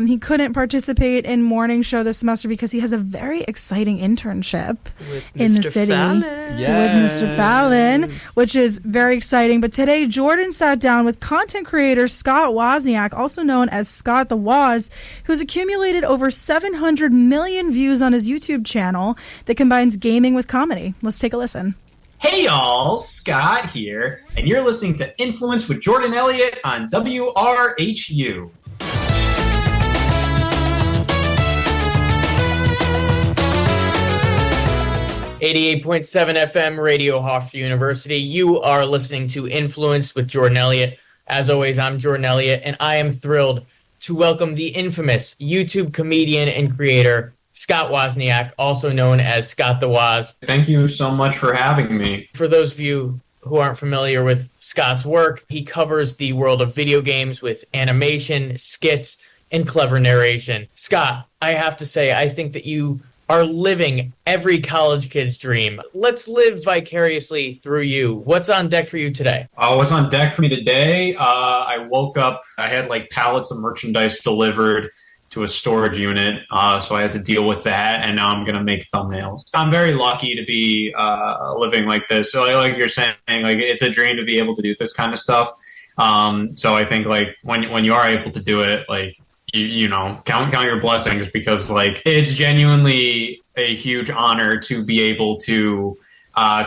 He couldn't participate in morning show this semester because he has a very exciting internship in the city with Mr. Fallon, which is very exciting. But today, Jordan sat down with content creator Scott Wozniak, also known as Scott the Woz, who's accumulated over 700 million views on his YouTube channel that combines gaming with comedy. Let's take a listen. Hey y'all, Scott here, and you're listening to Influence with Jordan Elliott on WRHU. .7 FM Radio Hofstra University. You are listening to Influence with Jordan Elliott. As always, I'm Jordan Elliott, and I am thrilled to welcome the infamous YouTube comedian and creator, Scott Wozniak, also known as Scott the Woz. Thank you so much for having me. For those of you who aren't familiar with Scott's work, he covers the world of video games with animation, skits, and clever narration. Scott, I have to say, I think that you are living every college kid's dream. Let's live vicariously through you. What's on deck for you today? What's on deck for me today? I woke up, I had like pallets of merchandise delivered to a storage unit, so I had to deal with that, and now I'm going to make thumbnails. I'm very lucky to be living like this. So like you're saying, like it's a dream to be able to do this kind of stuff. So I think like when you are able to do it, like, you know, count your blessings, because like it's genuinely a huge honor to be able to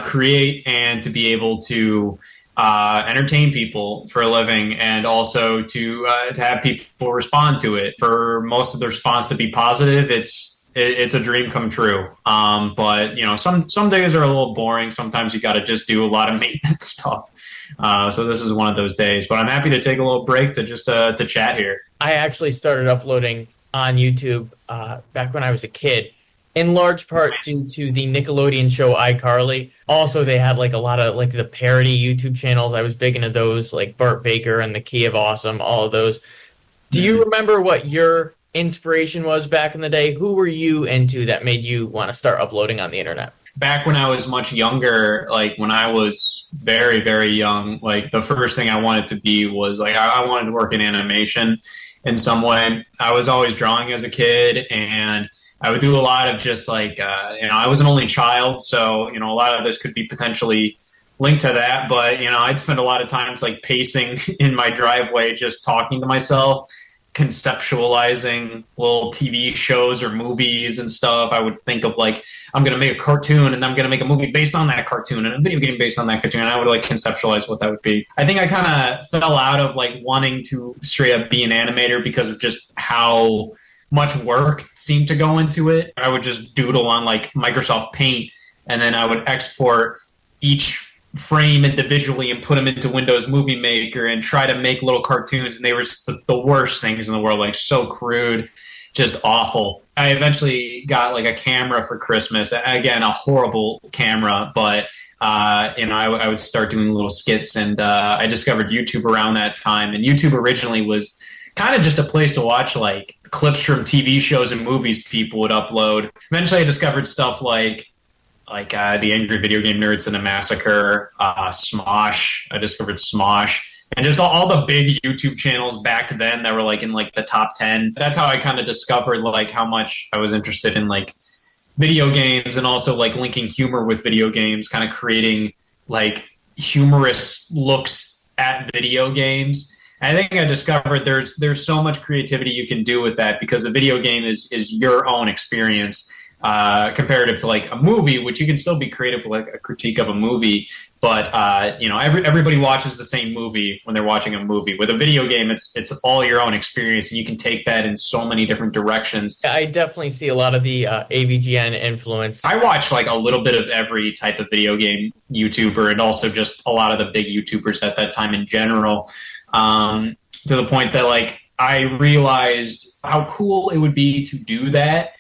create and to be able to entertain people for a living, and also to have people respond to it. For most of the response to be positive, it's a dream come true. But you know, some days are a little boring. Sometimes you got to just do a lot of maintenance stuff. So this is one of those days, but I'm happy to take a little break to just to chat here. I actually started uploading on YouTube back when I was a kid, in large part due to the Nickelodeon show iCarly. Also, they had like a lot of like the parody YouTube channels. I was big into those, like Bart Baker and the Key of Awesome, all of those. Do you remember what your inspiration was back in the day? Who were you into that made you want to start uploading on the internet? Back when I was much younger, like when I was very, very young, like the first thing I wanted to be was like I wanted to work in animation in some way. I was always drawing as a kid, and I would do a lot of just like, I was an only child, so, a lot of this could be potentially linked to that. But, I'd spend a lot of times like pacing in my driveway, just talking to myself, conceptualizing little TV shows or movies and stuff. I would think of like, I'm going to make a cartoon, and I'm going to make a movie based on that cartoon, and a video game based on that cartoon. And I would like conceptualize what that would be. I think I kind of fell out of like wanting to straight up be an animator because of just how much work seemed to go into it. I would just doodle on like Microsoft Paint, and then I would export each frame individually and put them into Windows Movie Maker and try to make little cartoons. And they were the worst things in the world, like so crude, just awful. I eventually got like a camera for Christmas. Again, a horrible camera, but I would start doing little skits, and I discovered YouTube around that time. And YouTube originally was kind of just a place to watch like clips from TV shows and movies people would upload. Eventually I discovered stuff like the Angry Video Game Nerds and the Massacre, Smosh. I discovered Smosh, and just all the big YouTube channels back then that were like in like the top 10. That's how I kind of discovered like how much I was interested in like video games, and also like linking humor with video games, kind of creating like humorous looks at video games. I think I discovered there's so much creativity you can do with that, because a video game is your own experience. comparative to like a movie, which you can still be creative with like a critique of a movie. But everybody watches the same movie when they're watching a movie. With a video game, it's all your own experience, and you can take that in so many different directions. I definitely see a lot of the AVGN influence. I watch like a little bit of every type of video game YouTuber, and also just a lot of the big YouTubers at that time in general, to the point that like I realized how cool it would be to do that.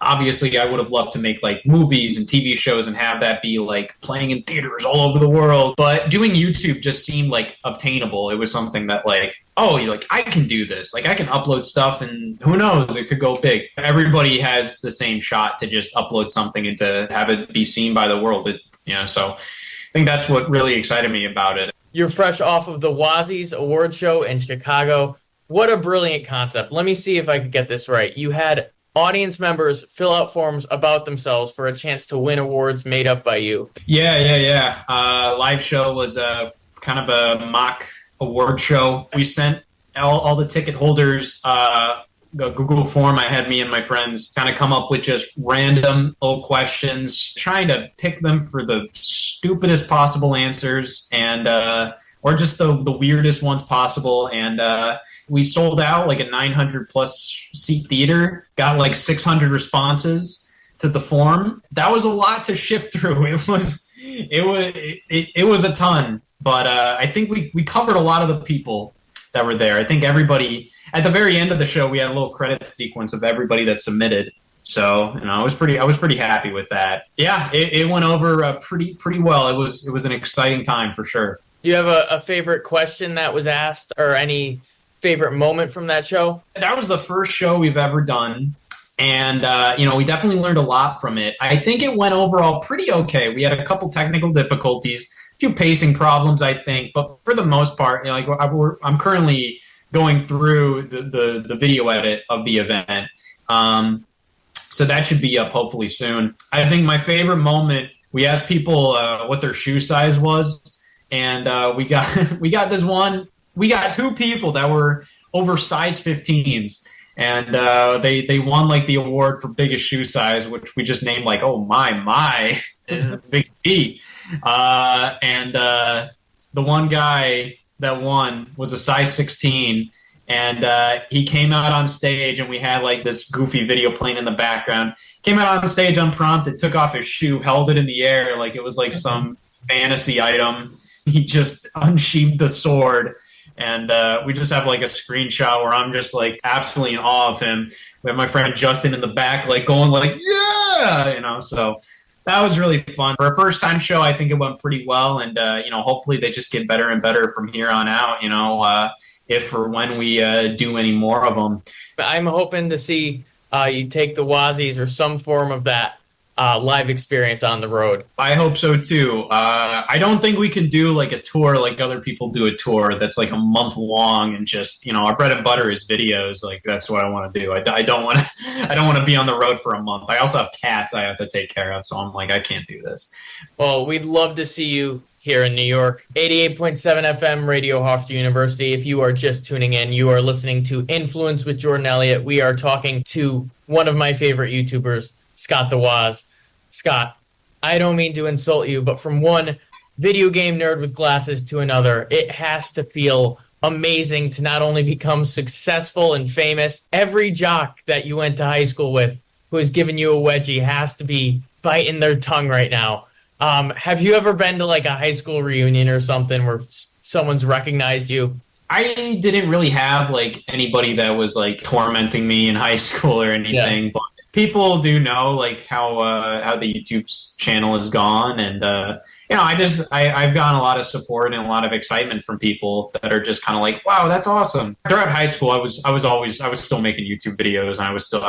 Obviously, I would have loved to make like movies and TV shows and have that be like playing in theaters all over the world. But doing YouTube just seemed like obtainable. It was something that like, oh, you're like, I can do this. Like I can upload stuff and who knows, it could go big. Everybody has the same shot to just upload something and to have it be seen by the world. So I think that's what really excited me about it. You're fresh off of the Wazzies award show in Chicago. What a brilliant concept. Let me see if I could get this right. You had audience members fill out forms about themselves for a chance to win awards made up by you. Yeah. Live show was a kind of a mock award show. We sent all the ticket holders a Google form. I had me and my friends kind of come up with just random little questions, trying to pick them for the stupidest possible answers and or just the weirdest ones possible. And we sold out like a 900 plus seat theater, got like 600 responses to the form. That was a lot to shift through. It was a ton, but I think we covered a lot of the people that were there. I think everybody at the very end of the show, we had a little credit sequence of everybody that submitted. So, I was pretty happy with that. Yeah, it went over pretty well. It was an exciting time for sure. Do you have a favorite question that was asked or any favorite moment from that show? That was the first show we've ever done. And, we definitely learned a lot from it. I think it went overall pretty okay. We had a couple technical difficulties, a few pacing problems, I think. But for the most part, I'm currently going through the video edit of the event. So that should be up hopefully soon. I think my favorite moment, we asked people what their shoe size was. And we got two people that were over size 15s, and they won like the award for biggest shoe size, which we just named like, oh my, big B. And the one guy that won was a size 16, and he came out on stage, and we had like this goofy video playing in the background. Came out on stage unprompted, took off his shoe, held it in the air like it was like some fantasy item. He just unsheathed the sword, and we just have like a screenshot where I'm just like absolutely in awe of him. We have my friend Justin in the back, like going like, yeah, so that was really fun. For a first time show, I think it went pretty well, and hopefully they just get better and better from here on out, if or when we do any more of them. I'm hoping to see you take the Wazzies or some form of that live experience on the road. I hope so too. I don't think we can do like a tour like other people do a tour that's like a month long and just our bread and butter is videos. Like that's what I want to do. I don't want to be on the road for a month. I also have cats I have to take care of, so I'm like I can't do this. Well, we'd love to see you here in New York. 88.7 FM Radio Hofstra University. If you are just tuning in, you are listening to Influence with Jordan Elliott. We are talking to one of my favorite YouTubers, Scott the Waz. Scott, I don't mean to insult you, but from one video game nerd with glasses to another, it has to feel amazing to not only become successful and famous. Every jock that you went to high school with who has given you a wedgie has to be biting their tongue right now. Have you ever been to like a high school reunion or something where someone's recognized you? I didn't really have like anybody that was like tormenting me in high school or anything, but people do know like how the YouTube channel has gone, and I've gotten a lot of support and a lot of excitement from people that are just kind of like, wow, that's awesome. Throughout high school, I was still making YouTube videos, and I was still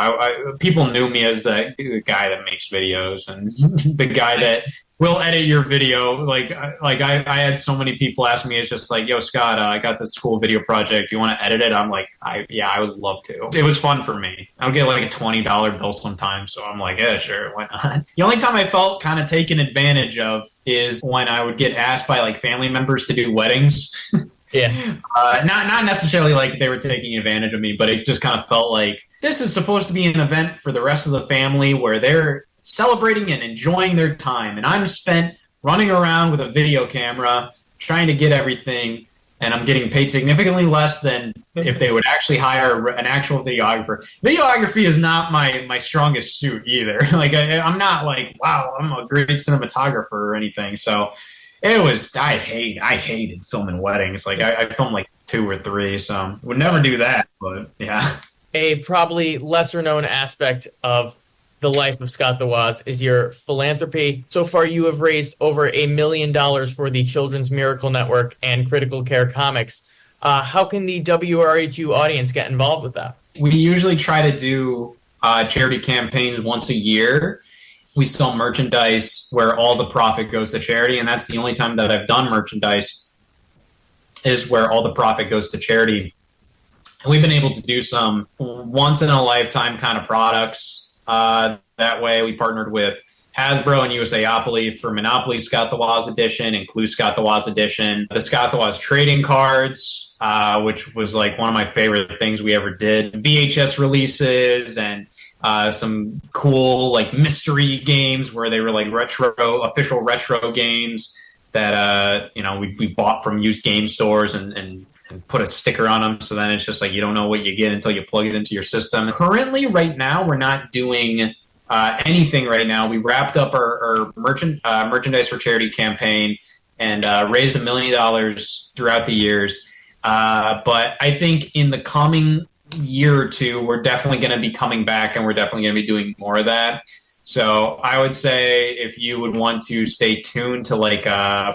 people knew me as the guy that makes videos and the guy that will edit your video. Like I had so many people ask me, it's just like, yo, Scott, I got this cool video project. Do you want to edit it? I'm like, I would love to. It was fun for me. I'll get like a $20 bill sometimes. So I'm like, yeah, sure. Why not? The only time I felt kind of taken advantage of is when I would get asked by like family members to do weddings. Yeah. Not necessarily like they were taking advantage of me, but it just kind of felt like this is supposed to be an event for the rest of the family where they're celebrating and enjoying their time. And I'm spent running around with a video camera trying to get everything, and I'm getting paid significantly less than if they would actually hire an actual videographer. Videography is not my strongest suit either. Like I'm not like, wow, I'm a great cinematographer or anything. So it was, I hated filming weddings. Like I filmed like 2 or 3, so would never do that. But yeah. A probably lesser known aspect of the life of Scott the Woz is your philanthropy. So far, you have raised over $1 million for the Children's Miracle Network and Critical Care Comics. How can the WRHU audience get involved with that? We usually try to do charity campaigns once a year. We sell merchandise where all the profit goes to charity, and that's the only time that I've done merchandise is where all the profit goes to charity. And we've been able to do some once-in-a-lifetime kind of products. That way, we partnered with Hasbro and USAopoly for Monopoly Scott the Woz edition and Clue Scott the Woz edition. The Scott the Woz trading cards, which was like one of my favorite things we ever did. VHS releases and some cool like mystery games where they were like official retro games that we bought from used game stores and put a sticker on them, so then it's just like you don't know what you get until you plug it into your system. Currently, right now, we're not doing anything right now. We wrapped up our merchandise for charity campaign and raised $1 million throughout the years. But I think in the coming year or two, we're definitely going to be coming back, and we're definitely going to be doing more of that. So I would say if you would want to stay tuned to like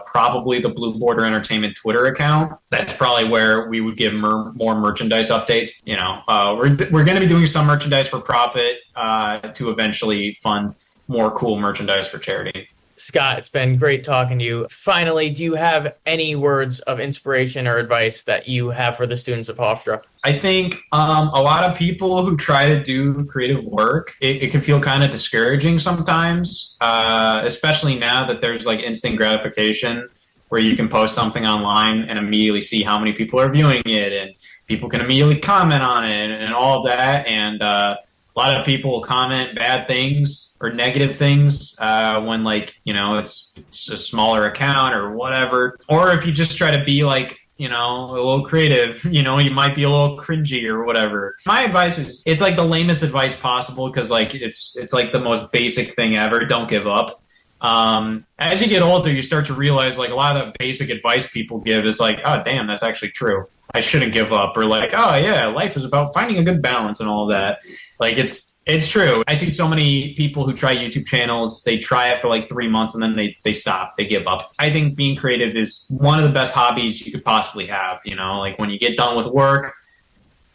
probably the Blue Border Entertainment Twitter account, that's probably where we would give more merchandise updates. We're going to be doing some merchandise for profit to eventually fund more cool merchandise for charity. Scott, it's been great talking to you. Finally, do you have any words of inspiration or advice that you have for the students of Hofstra? I think a lot of people who try to do creative work, it can feel kind of discouraging sometimes, especially now that there's like instant gratification where you can post something online and immediately see how many people are viewing it and people can immediately comment on it and all of that. And a lot of people comment bad things or negative things when it's a smaller account or whatever. Or if you just try to be like, a little creative, you might be a little cringy or whatever. My advice is, it's like the lamest advice possible because like it's like the most basic thing ever. Don't give up. As you get older, you start to realize like a lot of the basic advice people give is like, oh, damn, that's actually true. I shouldn't give up. Or like, oh yeah, life is about finding a good balance and all of that. Like it's true. I see so many people who try YouTube channels, they try it for like 3 months and then they stop, they give up. I think being creative is one of the best hobbies you could possibly have. Like when you get done with work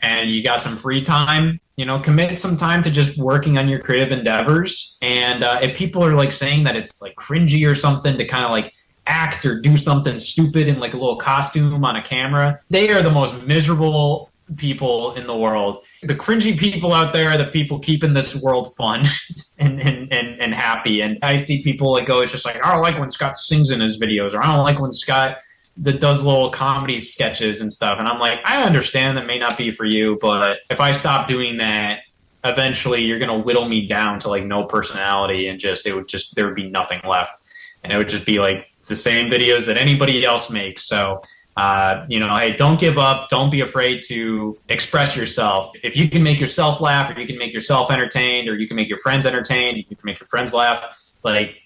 and you got some free time, commit some time to just working on your creative endeavors. And if people are like saying that it's like cringy or something to kind of like act or do something stupid in like a little costume on a camera, they are the most miserable people in the world. The cringy people out there are the people keeping this world fun and happy. And I see people like go, it's just like, I don't like when Scott sings in his videos, or I don't like when Scott that does little comedy sketches and stuff. And I'm like, I understand that may not be for you, but if I stop doing that, eventually you're going to whittle me down to like no personality and there would be nothing left. And it would just be like the same videos that anybody else makes. So, hey, don't give up. Don't be afraid to express yourself. If you can make yourself laugh, or you can make yourself entertained, or you can make your friends entertained, you can make your friends laugh, like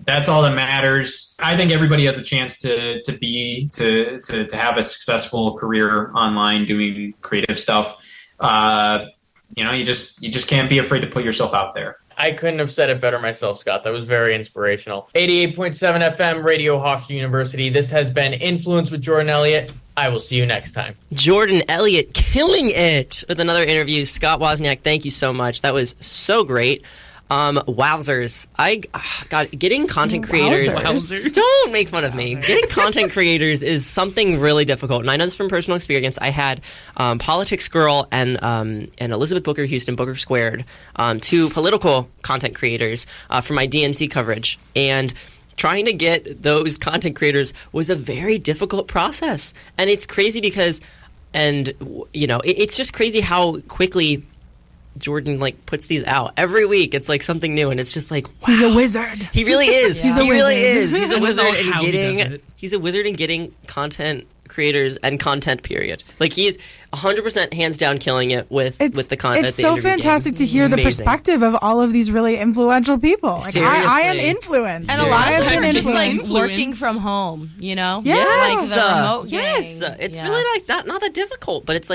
that's all that matters. I think everybody has a chance to have a successful career online doing creative stuff. You just can't be afraid to put yourself out there. I couldn't have said it better myself, Scott. That was very inspirational. 88.7 FM, Radio Hofstra University. This has been Influence with Jordan Elliott. I will see you next time. Jordan Elliott killing it with another interview. Scott Wozniak, thank you so much. That was so great. Wowzers. Getting content creators. Wowzers. Don't make fun of me. Getting content creators is something really difficult. And I know this from personal experience. I had Politics Girl and Elizabeth Booker Houston, Booker Squared, two political content creators for my DNC coverage. And trying to get those content creators was a very difficult process. And it's crazy because, it's just crazy how quickly Jordan puts these out every week. It's something new, and it's just wow. He's a wizard. He really is. He's a he wizard. Really is. He's a wizard in getting. He's a wizard in getting content creators and content. Period. He's 100% hands down killing it with the content. It's so fantastic to hear the perspective of all of these really influential people. I am influenced, and a lot of them are just working from home. Yes. The remote yes, gang. It's really not that difficult, but it's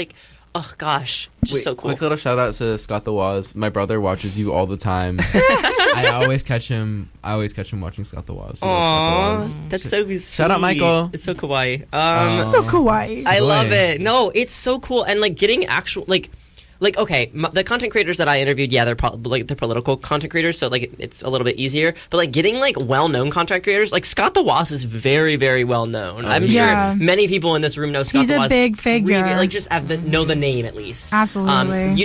oh gosh, just so cool. Quick little shout out to Scott the Waz. My brother watches you all the time. I always catch him watching Scott the Waz. Aww, that's so sweet. Shout out, Michael. It's so kawaii. So kawaii. I love it. No, it's so cool, and getting actual the content creators that I interviewed, they're they're political content creators, so it's a little bit easier. But getting well-known content creators, Scott the Waz is very, very well known. I'm sure many people in this room know Scott the Waz. He's a big figure. Just know the name at least. Absolutely.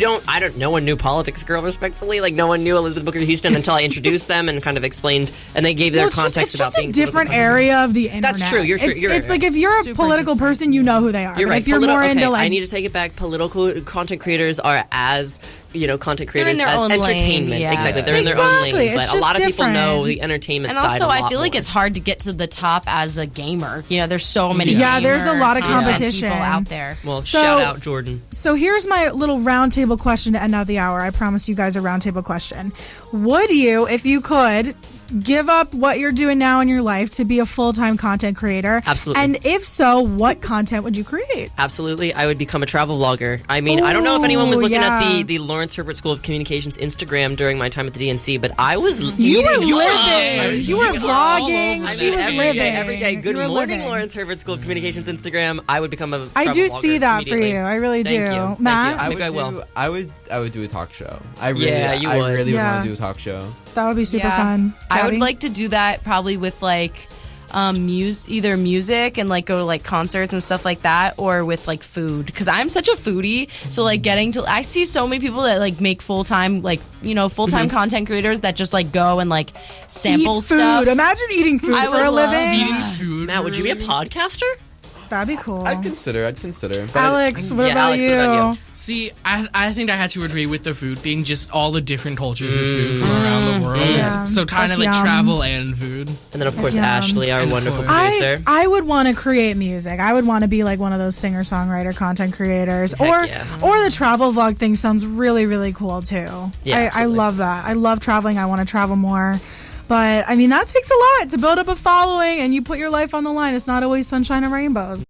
No one knew Politics Girl, respectfully. No one knew Elizabeth Booker Houston until I introduced them and kind of explained, and they gave their context about being. It's just a different area of the internet. That's true. You're true. It's if you're a political person, you know who they are. You're right. If you're more into I need to take it back. Political content creators are as content creators as entertainment. Lane, yeah. Exactly, they're in their own lane. But a lot of people know the entertainment and side. And also, I feel it's hard to get to the top as a gamer. There's so many. Yeah, there's a lot of competition people out there. Well, shout out Jordan. So here's my little roundtable question to end out the hour. I promise you guys a roundtable question. Would you, if you could, give up what you're doing now in your life to be a full-time content creator? Absolutely. And if so, what content would you create? Absolutely. I would become a travel vlogger. I mean, I don't know if anyone was looking at the Lawrence Herbert School of Communications Instagram during my time at the DNC, but I was You were living. You were vlogging. She was living. Every day. Good morning, Lawrence Herbert School of Communications Instagram. I would become a I do see that for you. I really do. Thank you. Matt? Maybe I will. I would do a talk show. I really want to do a talk show. That would be super fun. I would like to do that probably with either music and go to concerts and stuff like that, or with food, because I'm such a foodie. So I see so many people that make full-time content creators that just go and sample Eat stuff. food. Imagine eating food for a living. Eating food. Matt, would you be a podcaster? That'd be cool. I'd consider. Alex, what about Alex, you? what about you? See, I think I had to agree with the food thing, just all the different cultures of food from around the world. Yeah, so kind of travel and food. And then, of course, Ashley, our wonderful producer. I would want to create music. I would want to be one of those singer-songwriter content creators. Or the travel vlog thing sounds really, really cool, too. Yeah, I love that. I love traveling. I want to travel more. But, that takes a lot to build up a following, and you put your life on the line. It's not always sunshine and rainbows.